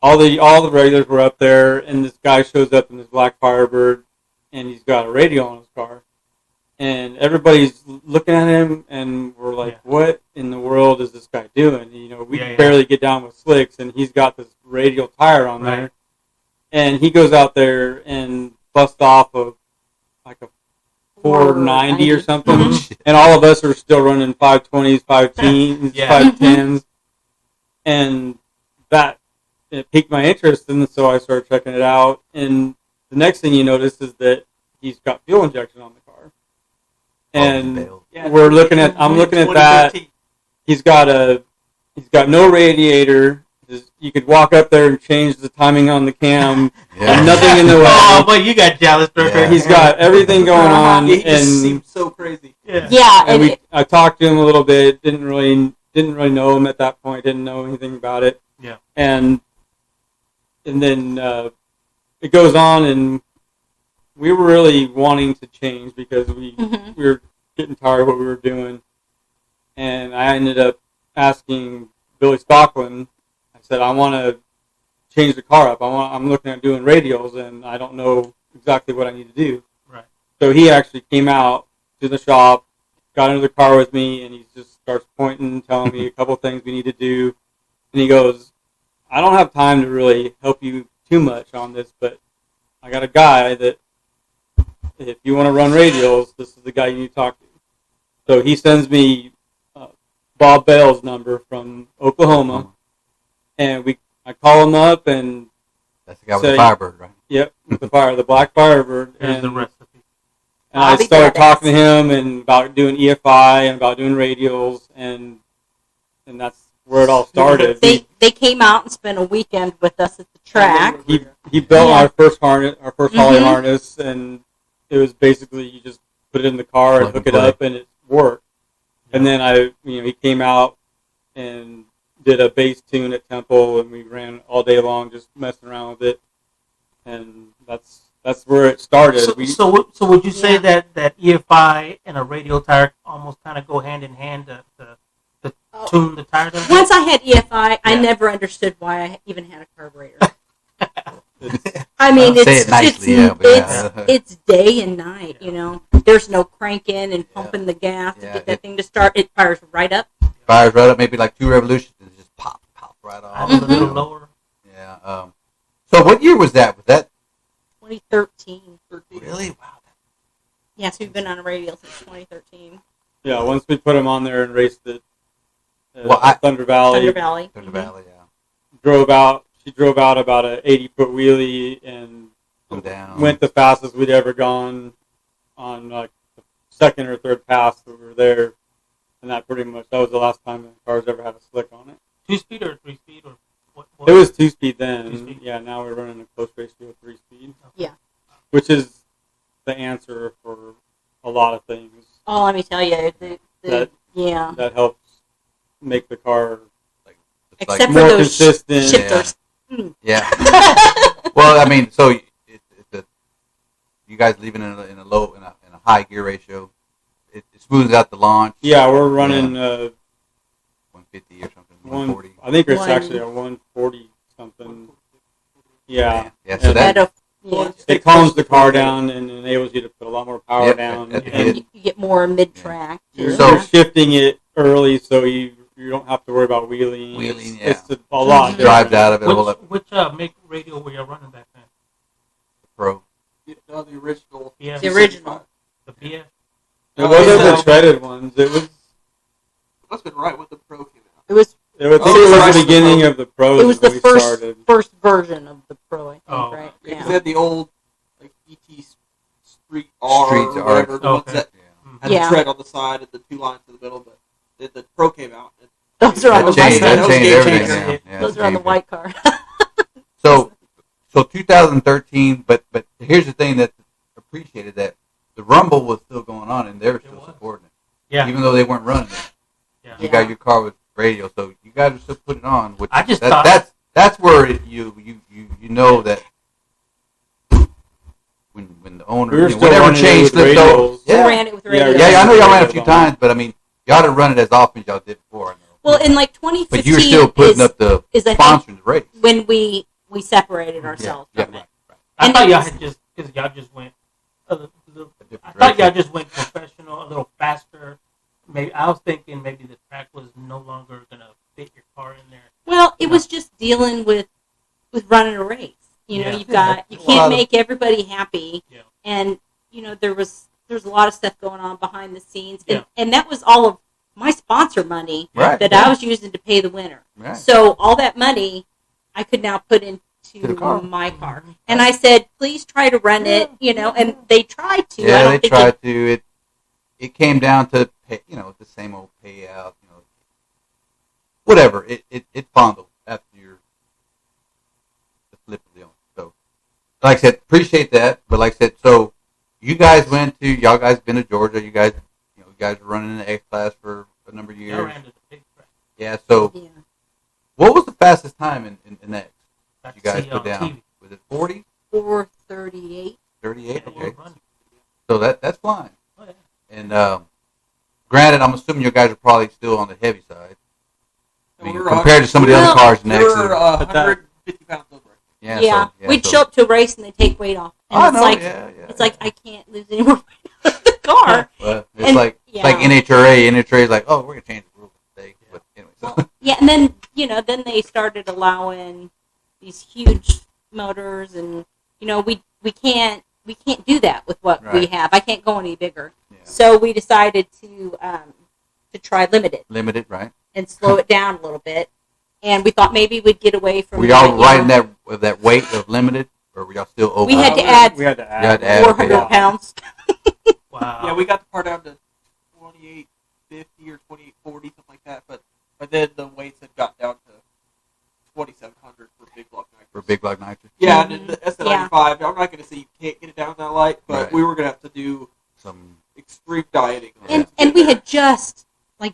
all the regulars were up there, and this guy shows up in this black Firebird, and he's got a radio on his car, and everybody's looking at him, and we're like, what in the world is this guy doing? We can barely get down with slicks, and he's got this radial tire on there, and he goes out there and busts off of like a 490 or something, and all of us are still running 520s, 510s, 510s, and that it piqued my interest, and so I started checking it out, and the next thing you notice is that he's got fuel injection on the car, and I'm looking at that. He's got no radiator. You could walk up there and change the timing on the cam, and nothing in the way. Oh, but you got jealous, Burger. He's got everything going on, He and just seemed so crazy. And I talked to him a little bit. Didn't really know him at that point. Didn't know anything about it. Yeah. And then it goes on, and we were really wanting to change because we were getting tired of what we were doing. And I ended up asking Billy Stocklin. I said, I want to change the car up. I'm looking at doing radials, and I don't know exactly what I need to do. Right. So he actually came out to the shop, got into the car with me, and he just starts pointing, telling me a couple things we need to do. And he goes, I don't have time to really help you too much on this, but I got a guy that if you want to run radials, this is the guy you need to talk to. So he sends me Bob Bale's number from Oklahoma, and I call him up, and that's the guy with the Firebird, right? Yep, with the Black Firebird. Here's the recipe. And I started talking to him and about doing EFI and about doing radials, and that's where it all started. They came out and spent a weekend with us at the track. He built our first harness, our first Holly harness, and it was basically you just put it in the car and hook it up, and it worked. And then he came out and did a bass tune at Temple, and we ran all day long just messing around with it, and that's where it started. So would you say that EFI and a radial tire almost kind of go hand in hand to tune the tire? Once I had EFI, I never understood why I even had a carburetor. I mean, it's day and night. You know, there's no cranking and pumping the gas to get that thing to start. It fires right up. Maybe like 2 revolutions, and it just pop right off. A little lower. Yeah. So what year was that? Was that 2013? Really? Wow. Yes, we've been on a radial since 2013. Yeah, once we put him on there and raced it. Thunder Valley. Yeah. She drove out about an 80-foot wheelie and went the fastest we'd ever gone on like the second or third pass that we were there. And that was the last time the car's ever had a slick on it. 2-speed or 3-speed or what? It was 2-speed then. 2-speed? Yeah, now we're running a close ratio 3-speed. Yeah. Which is the answer for a lot of things. Oh, let me tell you, that helps make the car except more for those consistent. shifters. Yeah. Well, I mean, so you guys leaving in a high gear ratio, it smooths out the launch. Yeah, we're running 150 or something. 140. I think it's actually a 140 something. Yeah. Yeah. So it calms the car down and enables you to put a lot more power down. And you get more mid-track. Yeah. So shifting it early so you don't have to worry about wheeling. It's a lot. Drives out of it. Which make radio were you running back then? The Pro. No, the original. Yeah. The original. The BF. It wasn't the treaded ones. It was. Must have been right when the Pro came out. It was the beginning of the Pro. It was the first version of the Pro, I think, right? Yeah. Because they had the old like ET Street R or whatever, the ones that had the tread on the side and the 2 lines in the middle. But the Pro came out. Those are on the Mustang. That changed everything. Those are on the white car. So 2013, but here's the thing that's appreciated, that the Rumble was still going on and they were still supporting it. Yeah. Even though they weren't running it. Yeah. You got your car with radio, so you guys are still putting it on. Which I just that's where you know that when the owner whatever changed flipped over. We ran it with radio. Yeah, I know y'all ran a few times, but I mean y'all didn't run it as often as y'all did before. I know. Well, in like 2015, but you were still putting up the sponsoring the race when we separated ourselves from it. Right. I thought y'all had because y'all just went y'all just went professional, a little faster. Maybe I was thinking maybe the track was no longer gonna fit your car in there. Well, it was just dealing with running a race. You know, you can't make everybody happy, and there's a lot of stuff going on behind the scenes, and that was all of my sponsor money that I was using to pay the winner. Right. So all that money I could now put into my car. And I said, please try to run it, and they tried to. Yeah, they tried to. It came down to, the same old payout, whatever. It fondled after the flip of the owner. So, like I said, appreciate that. But like I said, so you guys y'all guys been to Georgia. You guys were running in the X Class for a number of years. Yeah, so what was the fastest time in X you guys put down? TV. Was it 40? 4:38. 38, okay. So that's flying. Oh, yeah. And granted, I'm assuming you guys are probably still on the heavy side. I mean, compared to some of the other cars in X. We were 150 pounds over. Yeah. We'd show up to a race and they take weight off. And it's like I can't lose any more weight out of the car. Well, it's like NHRA. NHRA is like, oh, we're gonna change the rules today. But anyway, so. Yeah, and then they started allowing these huge motors, and we can't do that with what we have. I can't go any bigger. Yeah. So we decided to try limited. Limited, right? And slow it down a little bit. And we thought maybe we'd get away from. Were y'all riding that weight of limited, or were y'all still over? We had to add 400 pounds. Wow. Yeah, we got the car down to 2850 or 2840, something like that. But then the weights had got down to 2700 for big block nitrous. For big block nitrous. Yeah, and the SN95. I'm not going to say you can't get it down that light, but we were going to have to do some extreme dieting. And we had just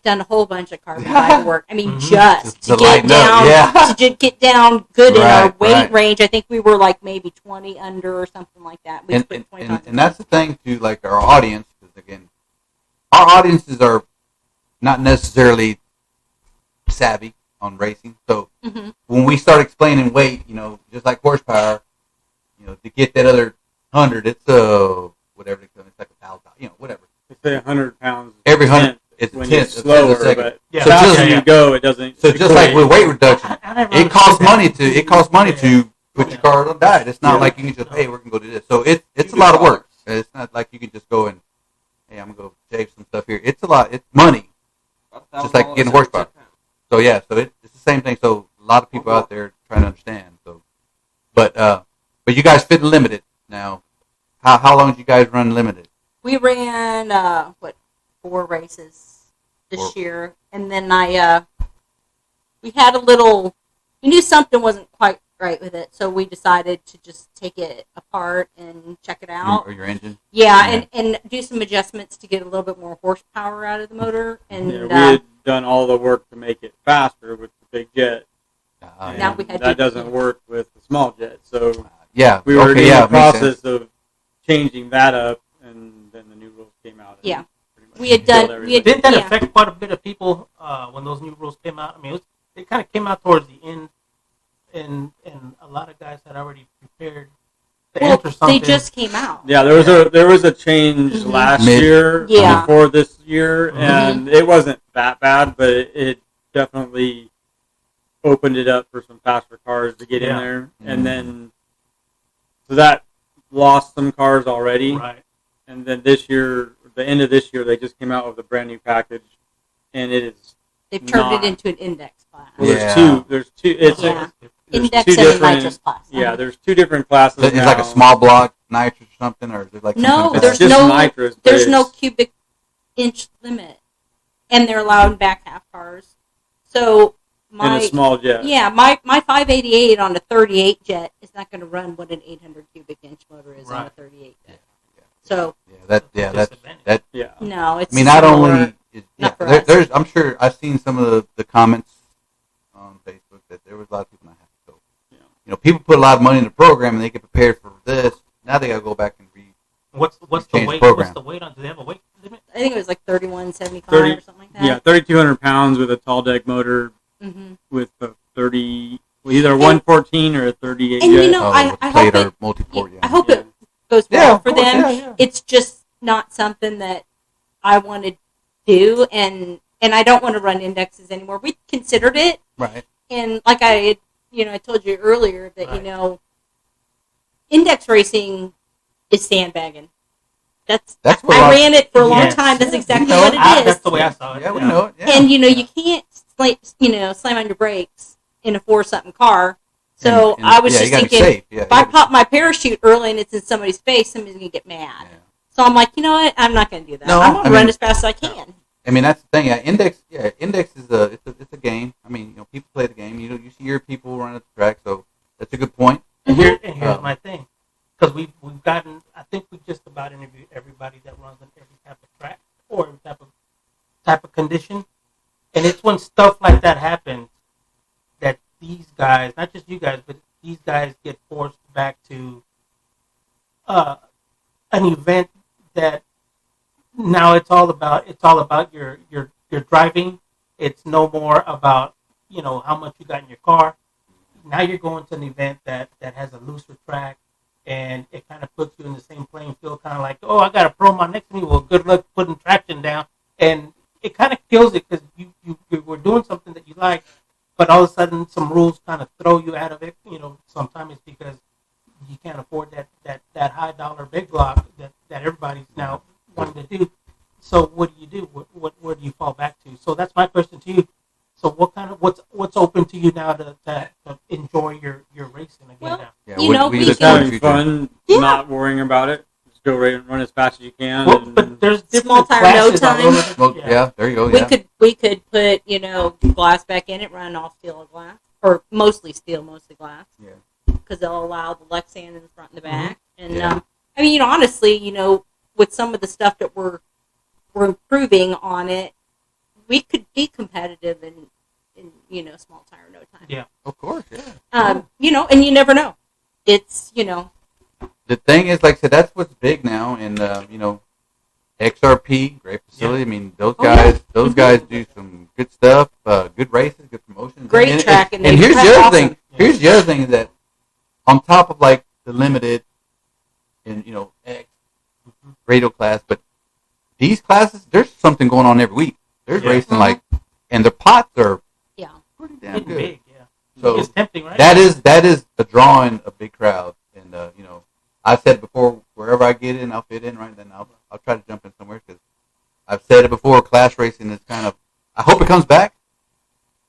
done a whole bunch of carbon fiber work. I mean, just to to get down, to get down good in our weight range. I think we were maybe 20 under or something like that. And that's the thing to our audience, because again, our audiences are not necessarily savvy on racing. So when we start explaining weight, just like horsepower, to get that other 100, it's whatever it's like 1,000, whatever. They say 100 pounds. Every 100. It's when tenth, you're slower, but so faster you go, it doesn't. So just like with weight reduction, it costs money to put your car on diet. It's not like you can just, hey, we're gonna go do this. So it's a lot of work. It's not like you can just go and, hey, I'm gonna go shave some stuff here. It's a lot. It's money. Just like getting horsepower. So yeah, so it's the same thing. So a lot of people out there trying to understand. So, but you guys fit limited now. How long did you guys run limited? We ran 4 races this year, and then we had we knew something wasn't quite right with it, so we decided to just take it apart and check it out. Or your engine? Yeah, and do some adjustments to get a little bit more horsepower out of the motor. And we had done all the work to make it faster with the big jet. Now we had that doesn't work with the small jet, so we were in the process of changing that up, and then the new rules came out. Yeah. Didn't that affect quite a bit of people when those new rules came out? I mean, it kind of came out towards the end, and a lot of guys had already prepared to enter something. They just came out. Yeah, there was a change last year before this year, and it wasn't that bad, but it definitely opened it up for some faster cars to get in there, and then so that lost some cars already, right? And then this year, the end of this year, they just came out with a brand new package, and they've turned it into an index class. Well, there's two. It's index and a nitrous class. Yeah, there's 2 different classes. It's like a small block nitrous or something, or is it like there's just nitrous. There's no cubic inch limit, and they're allowed in back half cars. So in a small jet. Yeah, my 588 on a 38 jet is not going to run what an 800 cubic inch motor is on a 38 jet. So that no, it's. I mean, not only there's. I'm sure I've seen some of the comments on Facebook that there was a lot of people not happy. So, people put a lot of money in the program and they get prepared for this. Now they got to go back and read. What's the weight? What's the weight on? Do they have a weight limit? I think it was like 3175 or something like that. Yeah, 3,200 pounds with a tall deck motor with a 30, either a 114 or a 38. And jet. I hope it. Multi-port, I hope it goes well for them. Yeah. It's just not something that I want to do, and I don't want to run indexes anymore. We considered it, right? And like I told you earlier that index racing is sandbagging. That's what I ran it for a long time. That's exactly what it is. That's the way I saw it. Yeah, we know it. Yeah. And you can't slam on your brakes in a 4-something car. So I was just thinking, if I pop my parachute early and it's in somebody's face, somebody's going to get mad. Yeah. So I'm like, you know what? I'm not going to do that. I'm going to run as fast as I can. I mean, that's the thing. Index is it's a game. I mean, people play the game. You see your people run at the track, so that's a good point. And here's my thing, because we've gotten. I think we just about interviewed everybody that runs on every type of track or every type of condition, and it's when stuff like that happens that these guys, not just you guys, but these guys get forced back to an event that now it's all about your driving. It's no more about how much you got in your car. Now you're going to an event that has a looser track, and it kind of puts you in the same playing field, kind of like, oh, I got a pro my next to me. Well, good luck putting traction down, and it kind of kills it because you were doing something that you like, but all of a sudden some rules kind of throw you out of it. Sometimes it's because you can't afford that high dollar big block that everybody's now wanting to do. So what do? Where do you fall back to? So that's my question to you. So what's open to you now to enjoy your racing again now? Yeah, we just having fun, not worrying about it. Just go run as fast as you can. Well, but there's Small different tire, no classes all time. over. Well, yeah, there you go. We Yeah. could put glass back in it, run all steel or glass, or mostly steel, mostly glass. Yeah. Because they'll allow the Lexan in the front and the back. And Yeah. I mean, honestly, with some of the stuff that we're improving on it, we could be competitive in small tire, no time. Yeah. Of course, yeah. And you never know. It's The thing is, like I said, that's what's big now, and XRP, great facility. Yeah. I mean, those guys do some good stuff, good races, good promotions, great track. And here's the other thing. Here's the other thing is that on top of like the limited and X radio class, but these classes, there's something going on every week. There's racing and the pots are pretty damn Getting good. big, yeah. So It's tempting, right? that is a drawing a big crowd, and I've said it before. Wherever I get in, I'll fit in. Right then, I'll try to jump in somewhere because I've said it before. Class racing is kind of. I hope it comes back.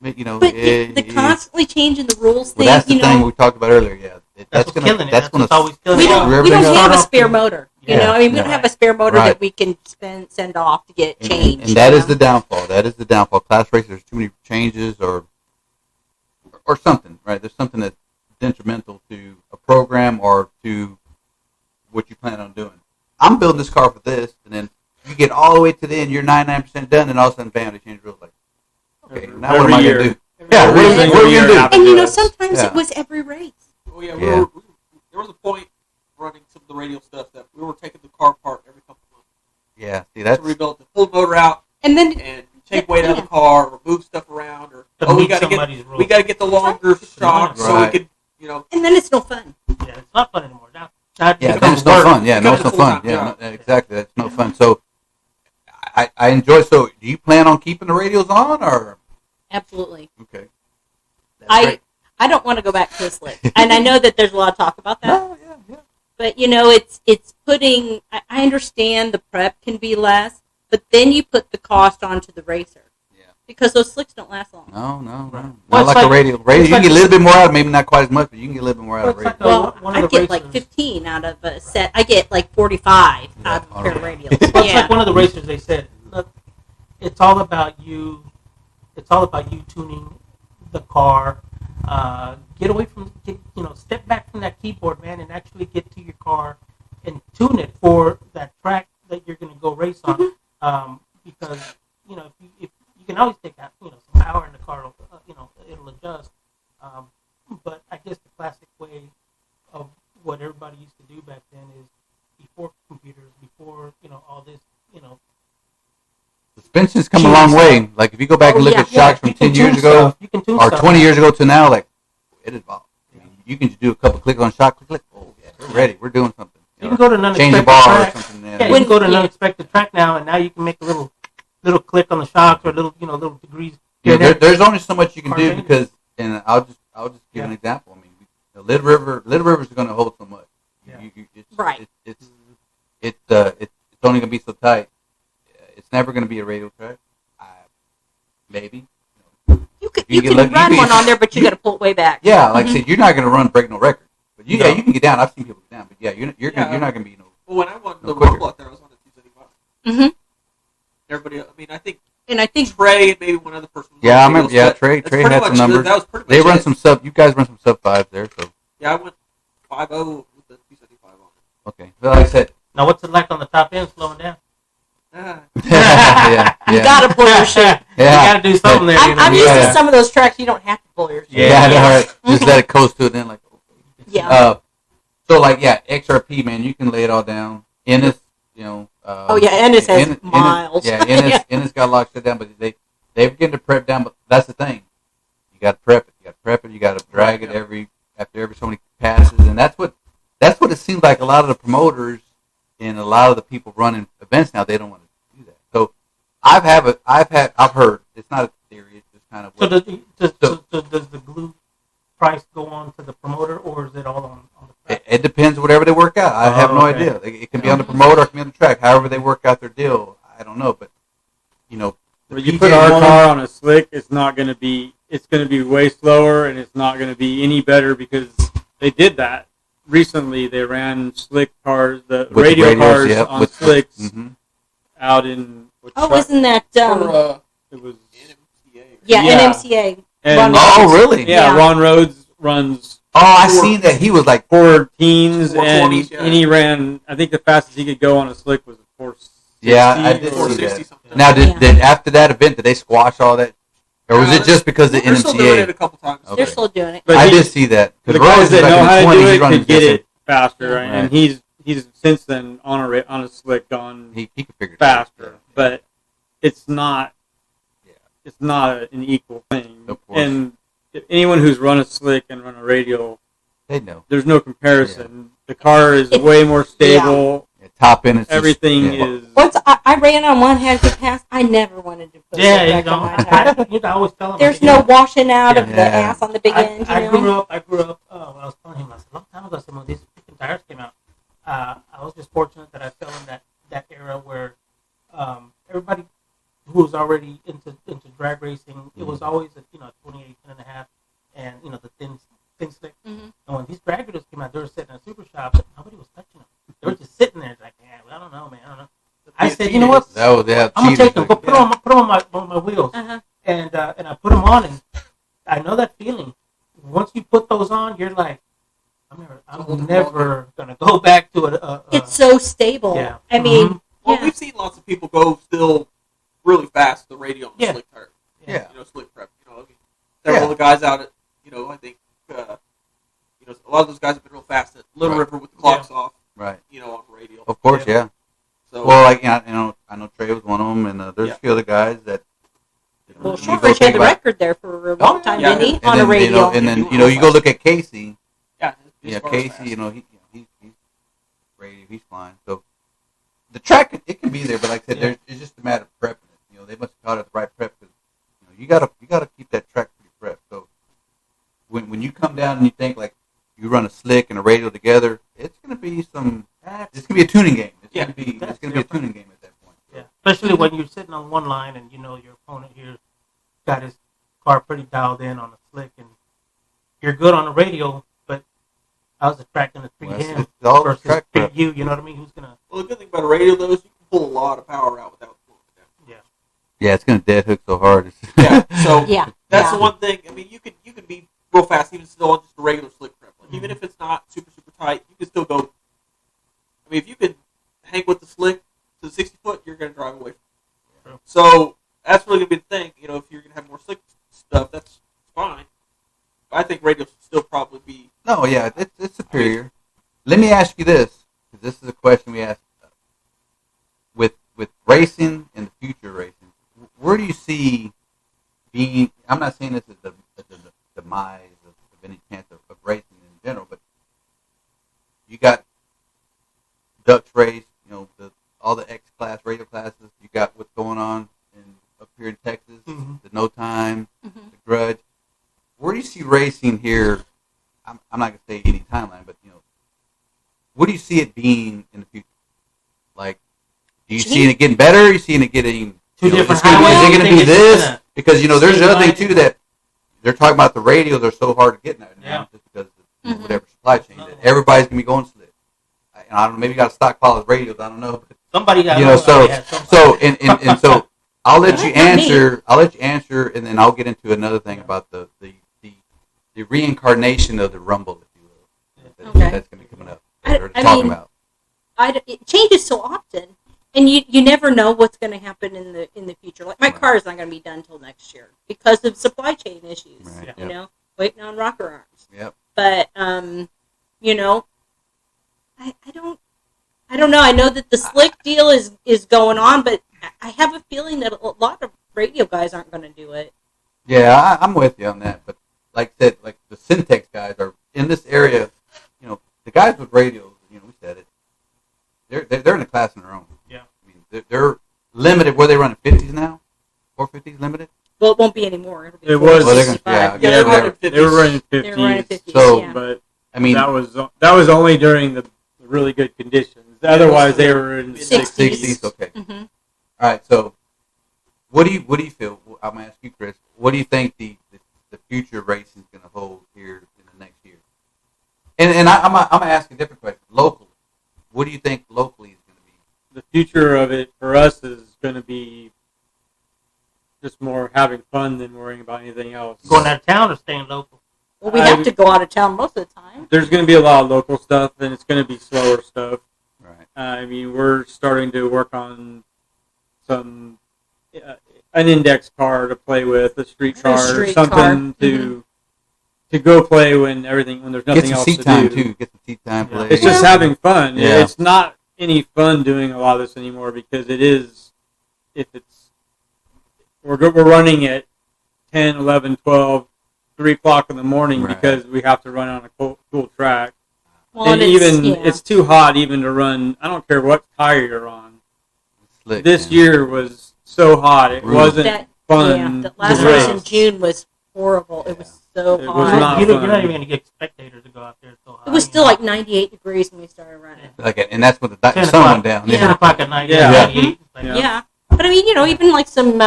But the constantly changing the rules thing. Well, that's the thing we talked about earlier. Yeah, That's what's killing it. That's What's gonna. always killing we it. don't have a spare motor. We don't have a spare motor that we can send off to get changed. And that is the downfall. That is the downfall. Class racing, there's too many changes or something. Right? There's something that's detrimental to a program or to what you plan on doing. I'm building this car for this, and then you get all the way to the end, you're 99% done, and all of a sudden, bam, they change rules. Like, okay, now what am I going to do? Yeah, what are we going to do? And sometimes it was every race. Oh yeah, there was a point running some of the radio stuff that we were taking the car apart every couple of months. Yeah, see, that's to rebuild, to pull the motor out, and then take weight out of the car, or move stuff around, or we got to get the longer shock so we could, And then it's no fun. Yeah, it's not fun anymore. Now, then it's no fun. Yeah, no, it's no fun. Yeah, exactly. That's no fun. So, I enjoy. So, do you plan on keeping the radios on, or? Absolutely. Okay. I don't want to go back to a slick, and I know that there's a lot of talk about that. No, yeah. But it's putting. I understand the prep can be less, but then you put the cost onto the racer. Yeah. Because those slicks don't last long. No. Well, Not like a radio. Radio, you can get a little bit more out of it, maybe not quite as much, but you can get a little bit more out of radio. Well, I get like 15 out of a set. I get like 45 out of a pair of radios. Well, it's like one of the racers, they said, look, it's all about you. It's all about you tuning the car. Get away from, step back from that keyboard, man, and actually get to your car and tune it for that track that you're going to go race on. Mm-hmm. Because if you can always take out some power in the car, it'll adjust. But I guess the classic way of what everybody used to do back then is before computers, before all this, Suspension's come a long way. Like if you go back and look at shocks from 10 years ago or 20 years ago to now, like it evolved. You can just do a couple clicks on shock, click. Oh yeah, we're ready. We're doing something. You can go to an unexpected track. Yeah, you can go to an unexpected track now, and now you can make a little click on the shocks or little degrees. Yeah, there's only so much you can do because, and I'll just give an example. I mean, the Little River is going to hold so much. Right. It's only going to be so tight. It's never going to be a radio track. Maybe. You can run one on there, but you got to pull it way back. Yeah, like I said, you're not going to break no record. But you can get down. I've seen people get down, but you're not going to be no. Well, when I won the Rumble out there, I was on the 275. Everybody, I think Trey and maybe one other person. Yeah, I remember. Yeah, Trey had some numbers. That was pretty much they run some sub. You guys run some sub 5s there, so. Yeah, I went 5.0 with the 275 on it. Okay, but like I said. Now, what's it like on the top end, slowing down? Yeah. You gotta pull your shit. You gotta do something there. I'm used to some of those tracks. You don't have to pull your shit. Yeah. Just let it coast to it, then like. Yeah. So like XRP, man, you can lay it all down. Ennis, Ennis has miles. Ennis got a lot of shit down, but they begin to prep down. But that's the thing, you got to prep it. You got to drag it after every so many passes, and that's what it seems like. A lot of the promoters and a lot of the people running events now, they don't want to do that. So I've heard, it's not a theory, it's just kind of. So does the glue price go on to the promoter, or is it all on the track? It depends, whatever they work out. I have no idea. It can be on the promoter, or it can be on the track. However they work out their deal, I don't know. But when you put our car on a slick, it's going to be way slower, and it's not going to be any better because they did that. recently they ran slick cars, the With radio radios, cars yep, on with- slicks Mhm. out in. Isn't that It was. NMCA. Yeah. NMCA? And, Oh, really? Yeah, Yeah. Ron Rhodes runs Oh, I seen that. He was like, four teens, 420s, and he ran. I think the fastest he could go on a slick was a 460. yeah, I did see 460 that. something. Now, Yeah. did after that event, did they squash all that? Or was it just because the They're still doing it a NMCA? couple times. Okay. They're still doing it. But I he- did see that. The Because guys Rose that back know in how the to 20s, do he it runs could get distance. it faster, Right. and he's since then on a slick gone He could figure it out. faster, but it's not. Yeah. It's not an equal thing. Of course. And if anyone who's run a slick and run a radial, They know. there's no comparison. The car is way more stable. Yeah, top end, it's just- Everything yeah. is. Once I ran on one, had to pass. I never wanted to put Yeah, it you back know, on my tire. I always tell him. There's you no know, washing out of the Yeah. ass on the big end. I You know? grew up. I I was telling him, I said, a long time ago, when these freaking tires came out, I was just fortunate that I fell in that era where everybody who was already into drag racing, it was always a 28, 10.5, and the thin slick. Mhm. And when these dragsters came out, they were sitting in a super shop, but nobody was touching them. They were just sitting there, like, yeah, I don't know, man, I don't know. I said, you know what? That was that. I'm gonna take them. Go put Yeah. them on my wheels, Uh-huh. and I put them on, and I know that feeling. Once you put those on, you're like, I'm never gonna go back to a It's so stable. yeah. I mean, Mhm. Well, yeah. we've seen lots of people go still really fast the radio on Yeah. slick tire. Yeah. Slick prep. Several of the guys out at, I think, a lot of those guys have been real fast at Little Right. River with the clocks off, Right. on radio. Of course, yeah. So, Well, like I know Trey was one of them, and there's Yeah. a few other guys that. Well, you go Shortridge think had the about- record there for a long time, yeah. didn't he? And On then, a radio. and then Yeah, you go look at Casey. yeah, Yeah, Casey, he's radio, he's fine. So the track, it can be there, but like I said, it's just a matter of prepping it. They must have caught it the right prep because you gotta keep that track pretty prepped. So when you come down and you think like you run a slick and a radio together, it's gonna be it's gonna be a tuning game. It's gonna be a tuning game at that point. Yeah, especially when you're sitting on one line and your opponent here got his car pretty dialed in on a slick, and you're good on the radio, but how's the track going to treat Well, him it's all versus track treat prep. you? You know what I mean? Who's gonna? Well, the good thing about a radio, though, is you can pull a lot of power out without pulling it down. Yeah, it's gonna dead hook so hard. Yeah, so Yeah. that's Yeah. the one thing. I mean, you can be real fast even still on just a regular slick prep. Like, even if it's not super tight, you can still go. I mean, if you can hang with the slick to the 60 foot, you're going to drive away from it. True. So that's really going to be the thing. If you're going to have more slick stuff, that's fine. I think radio should still probably be. No, yeah, it's superior. Let me ask you this, because this is a question we ask with racing and the future racing. Where do you see being? I'm not saying this is the demise of any chance of racing in general, but you got Dutch race, all the X class radio classes. You got what's going on up here in Texas, the No Time, the Grudge. Where do you see racing here? I'm not gonna say any timeline, but what do you see it being in the future? Like, do you see it getting better? Are you seeing it getting Two different Is it going highways? to be You think it's this? gonna Because there's stay the other thing divided? too that they're talking about. The radios are so hard to get now, Yeah. just because of whatever supply chain. That everybody's gonna be going slick. I don't know. Maybe you got to stockpile of radios. I don't know. But, Somebody got so I'll let you Not me. answer. I'll let you answer, and then I'll get into another thing about the reincarnation of the Rumble, if you will. Okay. That's going to be coming up. I We're talking mean, about. It changes so often, and you never know what's going to happen in the future. Like my car is not going to be done until next year because of supply chain issues. Right, You know, waiting on rocker arms. Yep. But I don't know. I know that the slick deal is going on, but I have a feeling that a lot of radio guys aren't going to do it. Yeah, I'm with you on that. But like I said, like the Syntex guys are in this area. The guys with radios, we said it. They're in a class on their own. Yeah. I mean, they're limited. Where they running 50s now? 450s limited. Well, it won't be anymore. It'll be It was. Well, they're gonna- 465. Yeah, they're They were running 50s. They were running 50s, So- yeah. But I mean, that was only during the really good conditions. Otherwise, they were in 60s. 60s. Okay. Mm-hmm. All right. So, what do you feel? I'm gonna ask you, Chris. What do you think the future racing is going to hold here in the next year? And I'm gonna ask a different question. Locally, what do you think locally is going to be? The future of it for us is going to be just more having fun than worrying about anything else. Going out of town or staying local? Well, we have to go out of town most of the time. There's going to be a lot of local stuff, and it's going to be slower stuff. Right. I mean, we're starting to work on some an index car to play with, a street car, something to go play when there's nothing else to do. Get some seat time too. Get some seat time play. It's just having fun. Yeah. It's not any fun doing a lot of this anymore because it is. If it's we're running at 10, 11, 12, 3 o'clock in the morning because we have to run on a cool track. Well, and it's too hot even to run. I don't care what tire you're on. Slick, this year was so hot. It wasn't fun. Yeah, the last race in June was horrible. It was so hot. Was not you're not even going to get spectators to go out there. So hot. It was still like 98 degrees when we started running. And that's when the sun went down. 10 o'clock at night. Yeah. But I mean, even like some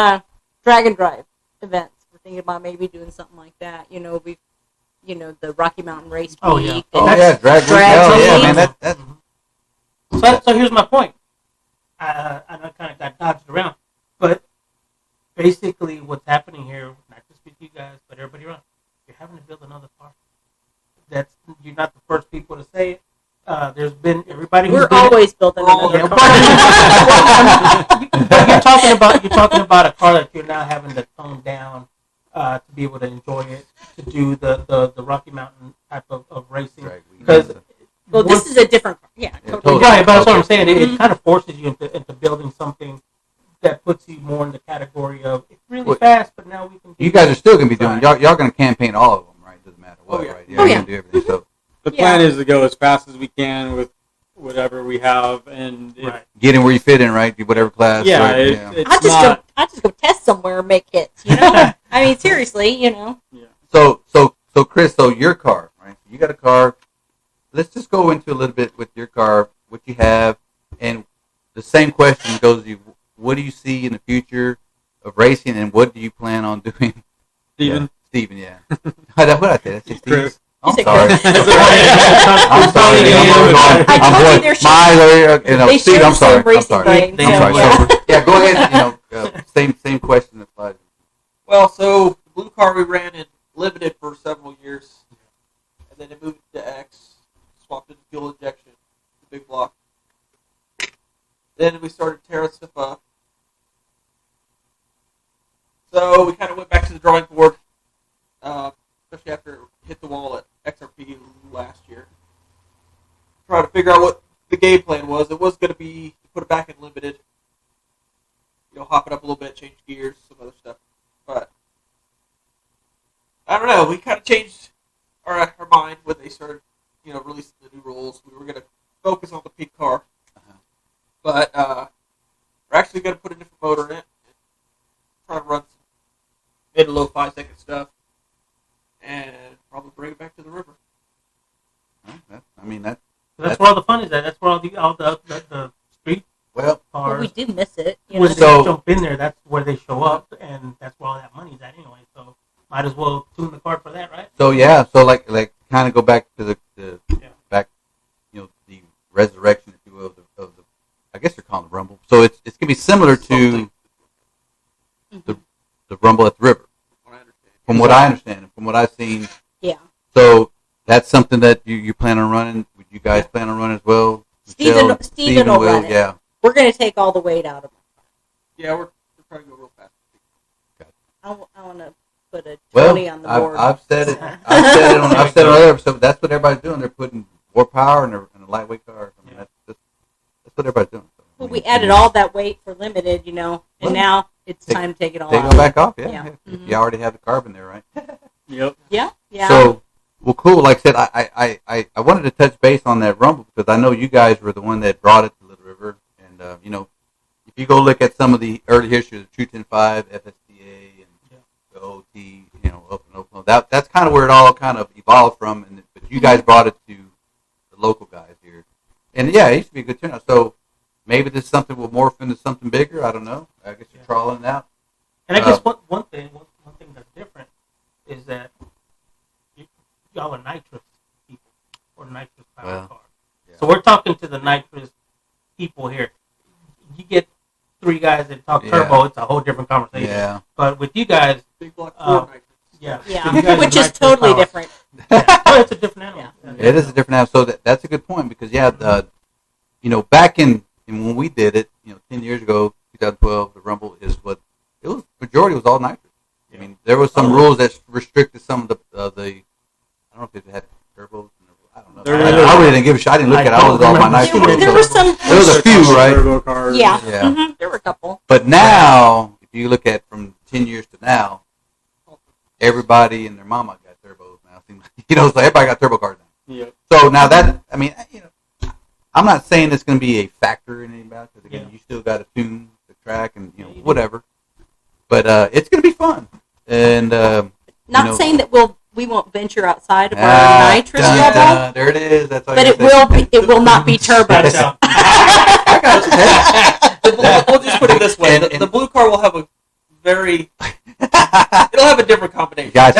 drag and drive events. We're thinking about maybe doing something like that. The Rocky Mountain Race Week. Oh yeah, drag week. Yeah, man. That's. So here's my point. I know I kind of got dodged around, but basically what's happening here, not just with you guys, but everybody around, you're having to build another park. You're not the first people to say it. There's been everybody. We're always building another car. You're talking about a car that you're now having to tone down to be able to enjoy it, to do the Rocky Mountain type of racing. Because this is a different car. Yeah, totally. Right, but that's what I'm saying. It kind of forces you into building something that puts you more in the category of it's really fast, but now we can. You guys are still going to be doing. Y'all going to campaign all of them, right? Doesn't matter what, right? You're going to do everything. So the plan is to go as fast as we can with whatever we have, and getting where you fit in, right? Whatever class. Yeah, right? I just go test somewhere and make hits. I mean, seriously, Yeah. So Chris, your car, right? You got a car. Let's just go into a little bit with your car, what you have, and the same question goes to you. What do you see in the future of racing, and what do you plan on doing? Steven, yeah. What I said? I said Chris. I'm sorry. I'm sorry. Steve, I'm sorry. Yeah, go ahead. Same question that applies. Well, so the blue car we ran in limited for several years, and then it moved to X, swapped into fuel injection, the big block. Then we started tearing stuff up. So we kind of went back to the drawing board, especially after it hit the wall at XRP last year. Trying to figure out what the game plan was. It was going to be to put it back in limited, hop it up a little bit, change gears, some other stuff. But I don't know. We kind of changed our mind when they started, releasing the new rules. We were going to focus on the pink car, but we're actually going to put a different motor in it and try to run some mid to low 5-second stuff, and probably bring it back to the river. That's where all the fun is at. That's where all the street cars. Well, we did miss it. When they jump in there, that's where they show up, and that's where all that money's at anyway. So might as well tune the car for that, right? So like kind of go back to the the resurrection, if you will, of the I guess you're calling it Rumble. So it's gonna be similar to the Rumble at the river. From what I understand, and from what I've seen. Yeah. So that's something that you plan on running. Would you guys plan on running as well? Steven will run it. Yeah. We're going to take all the weight out of it. Yeah, we're trying to go real fast. I want to put a 20 on the board. I've said it. I've said it on other episodes. That's what everybody's doing. They're putting more power in a lightweight car. I mean, that's what everybody's doing. So, well, we added all that weight for limited, and now it's time to take it all out. Take it back off, yeah. Mm-hmm. You already have the carbon there, right? Yep. Yeah. So, well, cool. Like I said, I wanted to touch base on that Rumble because I know you guys were the one that brought it to Little River. And, if you go look at some of the early history of 210.5, FSTA, and the OT, open. That's kind of where it all kind of evolved from. But you guys brought it to the local guys here. And, it used to be a good turnout. So, maybe this is something will morph into something bigger. I don't know. I guess you're trawling it out. And I guess one thing that's different is that y'all are nitrous people. or nitrous powered Well, car. yeah. So we're talking to the nitrous people here. You get 3 guys that talk turbo, it's a whole different conversation. Yeah. But with you guys, Big Block Ford nitrous. yeah, Yeah, which is totally different. Yeah. Oh, it's a different animal. Yeah. It is a different animal. So that's a good point because back in when we did it, 10 years ago, 2012, the Rumble is what it was. Majority was all nitrous. I mean, there was some rules that restricted some of the I don't know if it had turbos. I don't know. I really didn't give a shit. I didn't look at it. I was all my nitrous. There were some. There was a few, right? Turbo cars. Yeah. Yeah. Mm-hmm. There were a couple. But now, if you look at from 10 years to now, everybody and their mama got turbos now. So everybody got turbo cars now. Yep. So now that, I mean, I'm not saying it's going to be a factor in anybody because again, you still got to tune the track and whatever. But it's going to be fun. And not saying that we won't venture outside of our nitrous level. There it is. That's all. But it will not be turbos. I got you. We'll just put it this way: the blue car will have a very it'll have a different combination. Gotcha.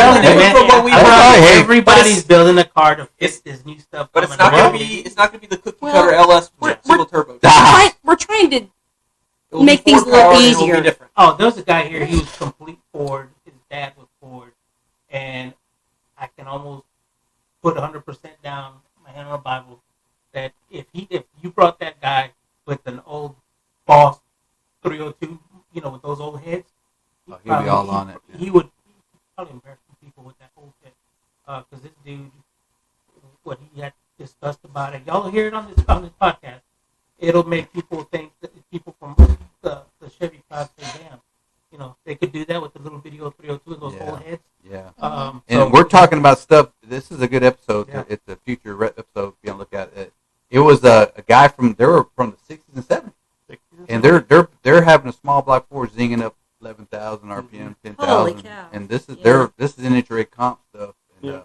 Everybody's building a car to fit this new stuff. But it's not going to be the cookie cutter LS single turbo. We're trying to make things a little easier. Oh, there was a guy here. He was complete Ford. His dad was Ford, and I can almost put 100% down my hand on the Bible that if you brought that guy with an old Boss 302, with those old heads, he'd be all on it. He would probably embarrass people with that old head because this dude, what he had discussed about it, y'all hear it on this podcast. It'll make people think that people from the Chevy class say, damn, they could do that with the little video 302 and those old heads. Yeah. And we're talking about stuff. This is a good episode. Yeah. It's a future episode. If you want to look at it, it was a guy they were from the 60s and 70s, and they're having a small block Ford zinging up 11,000 RPM, 10,000, and this is NHRA comp stuff. And,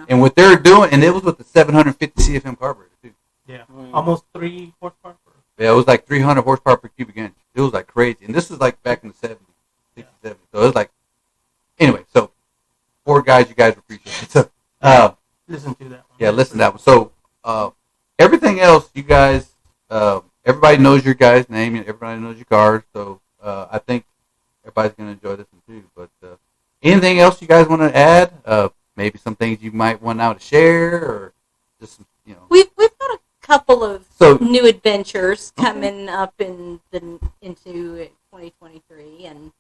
and what they're doing, and it was with the 750 CFM carburetor too. Yeah, almost 3 horsepower. Yeah, it was like 300 horsepower per cubic inch. It was like crazy, and this is like back in the 70s, 60s, 70s. So it was like, anyway. So, 4 guys, you guys appreciate it. So, listen to that one. Yeah, listen to that one. So, everything else, you guys, everybody knows your guys' name, and everybody knows your cars. So, I think everybody's going to enjoy this one too. But anything else you guys want to add? Maybe some things you might want now to share, or just We've got a couple of new adventures coming up into 2023, and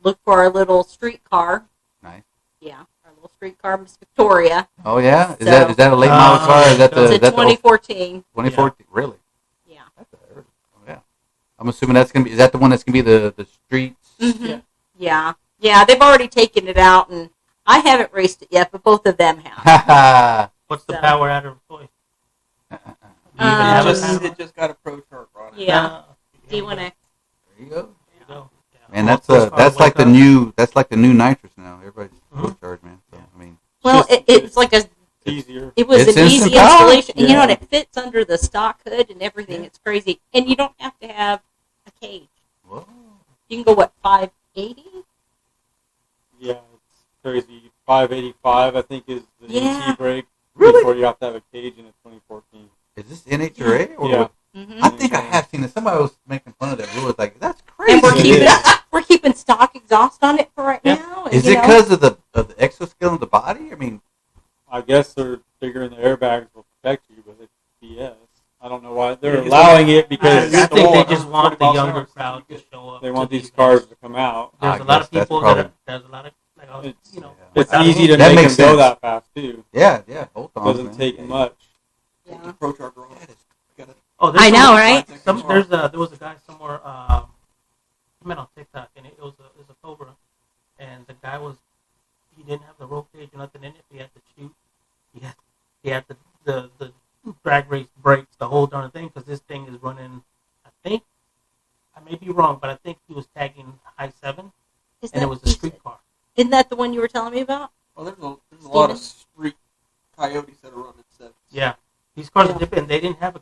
look for our little street car. Nice. Yeah, our little street car, Miss Victoria. Oh yeah, is that a late model car? Is that it's a 2014. 2014, really? Yeah. Yeah. I'm assuming that's gonna be. Is that the one that's gonna be the streets? Mm-hmm. Yeah. They've already taken it out, and I haven't raced it yet, but both of them have. What's the power out of the toy? It just got a Pro Charger on it. Yeah. D1X. There you go. Yeah. And that's like the new nitrous now. Everybody's Pro Charge, man. So I mean, well, it's like easier. It was an easy installation, and and it fits under the stock hood and everything. It's crazy, and you don't have to have a cage. Whoa. You can go 580. Yeah, it's crazy. 585, I think, is the ET brake. Really? Before you have to have a cage in a 2014. Is this NHRA? Or yeah. Mm-hmm. I think I have seen it. Somebody was making fun of that rule. It's like, that's crazy. And we're keeping stock exhaust on it for right now. And, is it because of the exoskeleton of the body? I mean, I guess they're figuring the airbags will protect you, but it's BS. I don't know why they're allowing it because I think they just want the younger crowd to show up. They want these cars to come out. There's a lot of people there's a lot of it's easy to make them go that fast too. Yeah. Hold on. It doesn't take much. Yeah. Pro Charger on it. I know, right? There was a guy somewhere. He met on TikTok, and it was a Cobra, and the guy he didn't have the roll cage or nothing in it. He had to shoot. He had the drag race brakes, the whole darn thing, because this thing is running. I think I may be wrong, but I think he was tagging high 7, and it was a street car. Isn't that the one you were telling me about? Well, there's a lot of street coyotes that are running 7s. Yeah. These cars are different. They didn't have the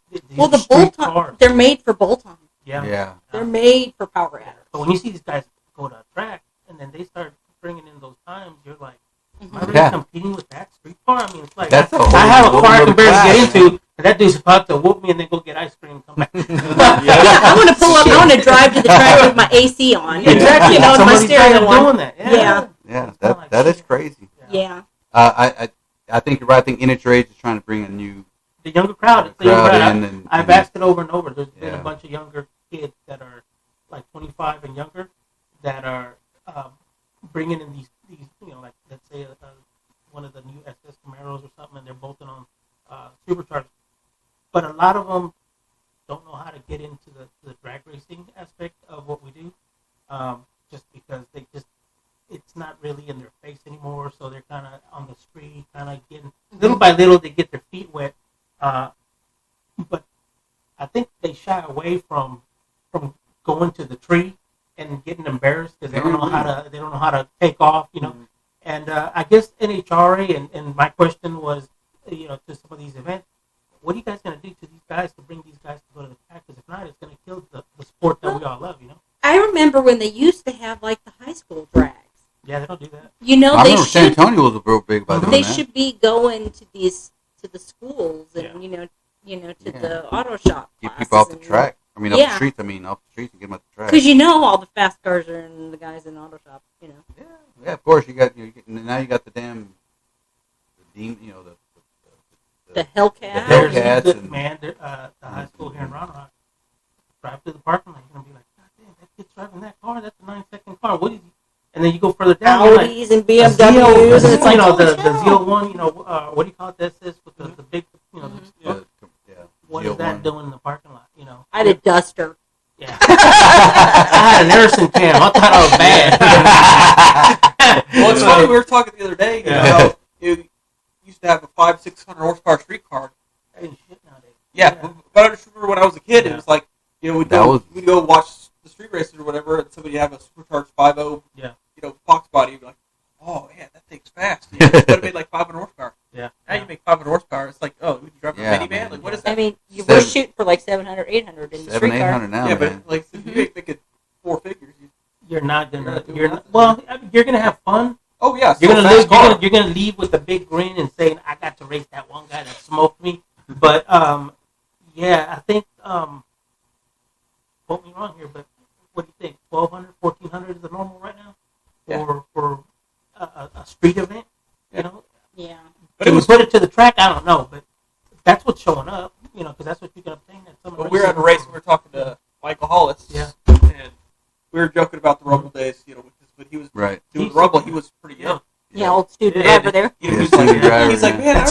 bolt-on. They're made for bolt-on. Yeah. They're made for power adders. But when you see these guys go to a track and then they start bringing in those times, you're like, am I really competing with that street car. I mean, it's like That's I have a car I can barely get into. And that dude's about to whoop me and then go get ice cream and come back. I want to pull up. I want to drive to the track with my AC on. Exactly. You know, and my Somebody's stereo on. doing that. Yeah. Yeah, that is crazy. Yeah. I think you're right. I think NHRH is trying to bring the younger crowd. I've asked it over and over. There's been a bunch of younger kids that are like 25 and younger that are bringing in these like let's say one of the new SS Camaros or something, and they're bolting on superchargers. But a lot of them don't know how to get into the drag racing aspect of what we do, just because it's not really in their face anymore. So they're kind of on the street, kind of getting little by little. They get their feet wet, but I think they shy away from going to the tree and getting embarrassed because they don't know how to take off, And I guess NHRA and my question was, to some of these events, what are you guys going to do to these guys to bring these guys to go to the track? Because if not, it's going to kill the sport that we all love, I remember when they used to have like the high school drags. Yeah, they don't do that. I remember San Antonio was real big about doing that. They should be going to the schools and to the auto shop. Get people off the track. I mean, off the streets. Off the streets and get them off the track. Because all the fast cars are in the guys in the auto shop. Yeah, of course you got. Now you got the damn, the Hellcats. The Hellcats and the high school here in Round Rock. Drive to the parking lot, you're gonna be like, God damn, that kid's driving that car. That's a 9-second car. What is he? And then you go further down. Audis and BMWs, and it's like, the Z01. What do you call it? That's this with the big, What is that doing in the parking lot? I had a Duster. Yeah. I had an Harrison cam. I thought I was bad. Well, it's funny. We were talking the other day. You used to have a 500-600 horsepower street car. Ain't shit nowadays. Yeah, but I just remember when I was a kid, it was like we'd go watch the street races or whatever, and somebody have a supercharged 5.0, Fox body. You'd be like, oh man, that thing's fast. It would have made like 500 horsepower. Yeah. Now you make 500 horsepower. It's like, oh, you drive a minivan. Like, what is that? I mean, we're shooting for like 700, 800 in the street car. 800 now. Yeah, but like if you ain't making 4 figures, you're not gonna. You're gonna have fun. Oh yeah, you're gonna leave with a big grin and saying, "I got to race that one guy that smoked me." But I think quote me wrong here, but what do you think? 1,200, 1,400 is the normal right now for a street event. Yeah. But if we put it to the track, I don't know, but that's what's showing up. Because that's what you're gonna obtain at some. Well, we were at a race. We were talking to Michael Hollis. Yeah. And we were joking about the Rumble days. When he was doing the Rumble, he was pretty young. Yeah, old student driver there. He's like, man,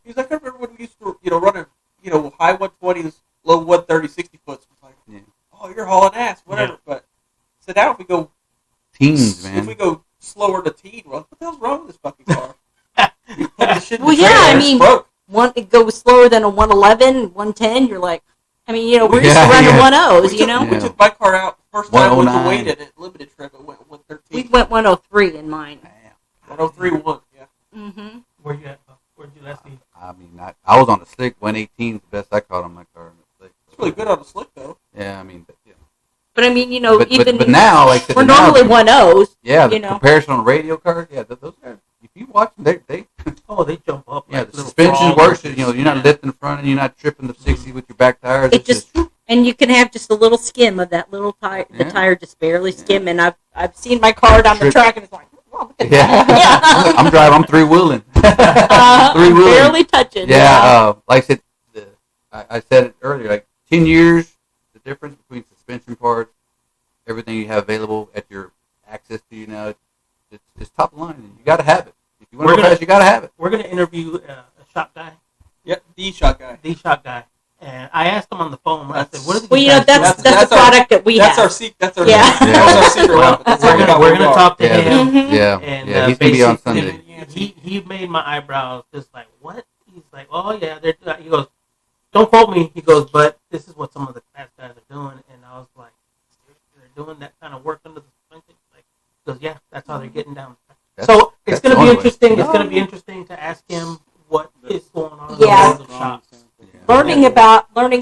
he's like, I remember when we used to, run a, high 120s, low 130, 60 foots. It's like, oh, you're hauling ass, whatever. Yeah. But so now if we go teens, man, if we go slower to teen, what the hell's wrong with this fucking car? It goes slower than a 111, 110. You're like, we're used to running 1.0s, We took my car out the first time with the weight in it, limited trip. It went 113. We went 103 in mine. 103.1, yeah. Mm-hmm. Where'd you last see? I mean, I was on the slick. 118 is the best I caught on my car. It's really good on the slick, though. Yeah, I mean, But I mean, but now, like we're normally 1.0s. Yeah, the comparison on radio cars. Yeah, those guys. If you watch them, they jump up. Yeah, the suspension works. You're not lifting front and you're not tripping the 60 with your back tires. And you can have just a little skim of that little tire. The tire just barely skim, and I've seen my car down the track, and it's like, oh, look at that. I'm driving. I'm three-wheeling. Barely touching. Yeah, like I said, I said it earlier. Like 10 years, the difference between suspension parts, everything you have available at your access to you now, it's top line, and you got to have it. If you want to go fast, you got to have it. We're gonna interview a shop guy. Yep, the shop guy. And I asked him on the phone. I said, "What is it?" Well, that's the product that we have. That's our secret. That's our secret weapon. We're gonna talk to him. Yeah, and he's gonna be on Sunday. He made my eyebrows just like, what? He's like, oh yeah, he goes, don't quote me. He goes, but this is what some of the fast guys are doing. And I was like, they're doing that kind of work under the suspension. Like, he goes, yeah, that's how they're getting down. So it's gonna be interesting. It's gonna be interesting to ask him what is going on in the world of shops. Learning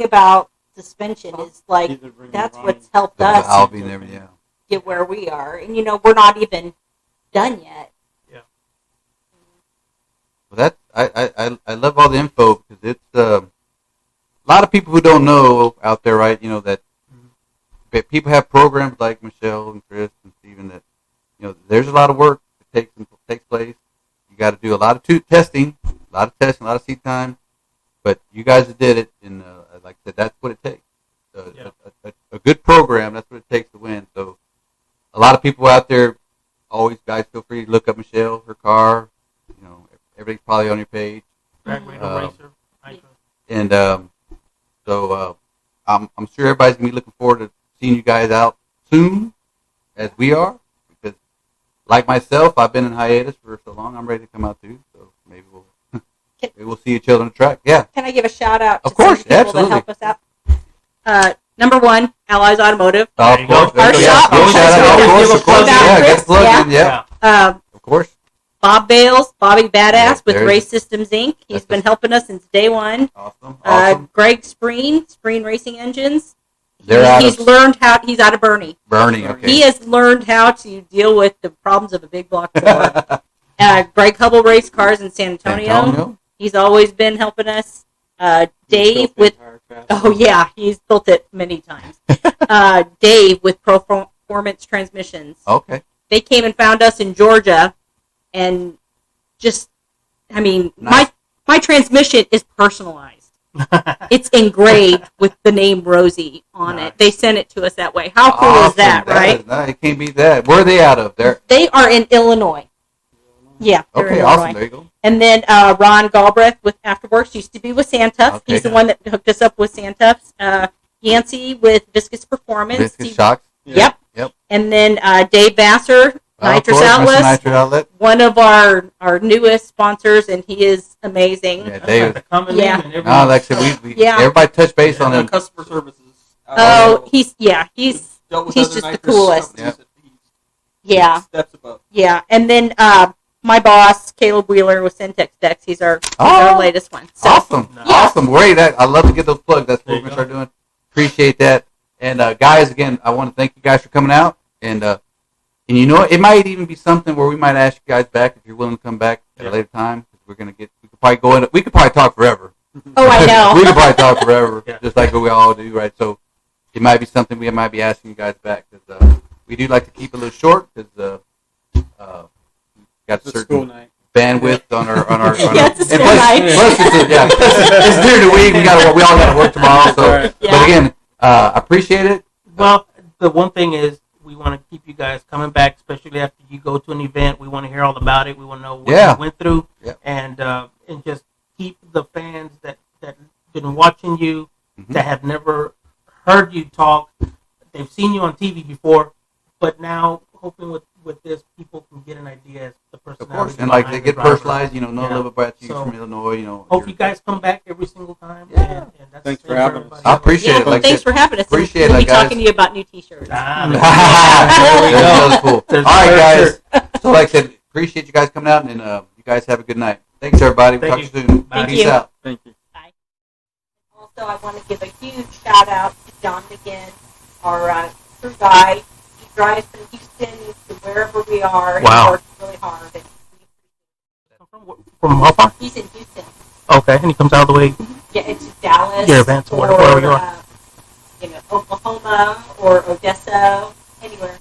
about suspension is like that's what's helped us get where we are, and we're not even done yet. Yeah. Well, I love all the info because it's a lot of people who don't know out there, right? You know that people have programs like Michelle and Chris and Steven that there's a lot of work that takes place. You got to do a lot of testing, a lot of seat time. But you guys did it, and like I said, that's what it takes. A good program, that's what it takes to win. So a lot of people out there, always guys feel free to look up Michelle, her car. Everything's probably on your page. And so I'm sure everybody's gonna be looking forward to seeing you guys out soon, as we are. Because like myself, I've been in hiatus for so long. I'm ready to come out too. So maybe we'll see each other on the track. Yeah. Can I give a shout out to of course, some people absolutely. that help us out? Number one, Allies Automotive. Of course. Our shop. Of course. Yeah, get plugged in. Yeah. Of course. Bob Bales, Bobby Badass Yeah, with Race Systems Inc. He's been helping us since day one. Awesome. Greg Spreen Racing Engines. He's learned how. He's out of Bernie. Okay. He has learned how to deal with the problems of a big block Ford. Greg Hubble Race Cars in San Antonio. He's always been helping us. Dave with. Oh yeah, he's built it many times. Dave with Performance Transmissions. Okay. They came and found us in Georgia. And just, nice. my transmission is personalized. It's engraved with the name Rosie on it. They sent it to us that way. How cool is that, right? Nice. It can't beat that. Where are they out of? They are in Illinois. Yeah. Okay, in awesome. Illinois. There you go. And then Ron Galbraith with Afterworks used to be with Santufs. Okay. He's the one that hooked us up with Santufs. Yancey with Viscous Performance. Viscous Shocks. Yep. And then Dave Vassar. Nitrous Outlet. One of our newest sponsors, and he is amazing. Yeah, Dave. Like I said, everybody touch base on him. Customer services. He's just the coolest. Yeah. Steps above. Yeah, and then my boss, Caleb Wheeler with Syntex Decks. He's our latest one. So, awesome. Great. I love to get those plugs. That's what we're going to start doing. Appreciate that. And guys, again, I want to thank you guys for coming out. And it might even be something where we might ask you guys back if you're willing to come back at a later time. We could probably talk forever. Oh, I know. We could probably talk forever, just like we all do, right? So it might be something we might be asking you guys back because we do like to keep it a little short because we got a certain bandwidth on our. It's a school night. Plus it's during the week. We all got to work tomorrow. So, but again, I appreciate it. Well, the one thing is. We want to keep you guys coming back, especially after you go to an event. We want to hear all about it. We want to know what you went through, and just keep the fans that been watching you, that have never heard you talk. They've seen you on TV before, but now hoping with this, people can get an idea as the personality. Of course, and like they get personalized, know a little bit about you from Illinois, Hope you guys come back every single time. Yeah. And that's Thanks for having us. I appreciate it. Well, thanks for having us. Appreciate we'll it, be guys. talking to you about new T-shirts. That's cool. All right, guys. So, like I said, appreciate you guys coming out, and you guys have a good night. Thanks, everybody. We'll talk to you soon. Peace out. Thank you. Bye. Also, I want to give a huge shout out to John McGinn, our crew guy. He drives from Houston to wherever we are. Wow. He works really hard. From how far? He's in Houston. Okay, and he comes all the way. Yeah, it's Dallas. Your events or wherever you are. Oklahoma or Odessa, anywhere.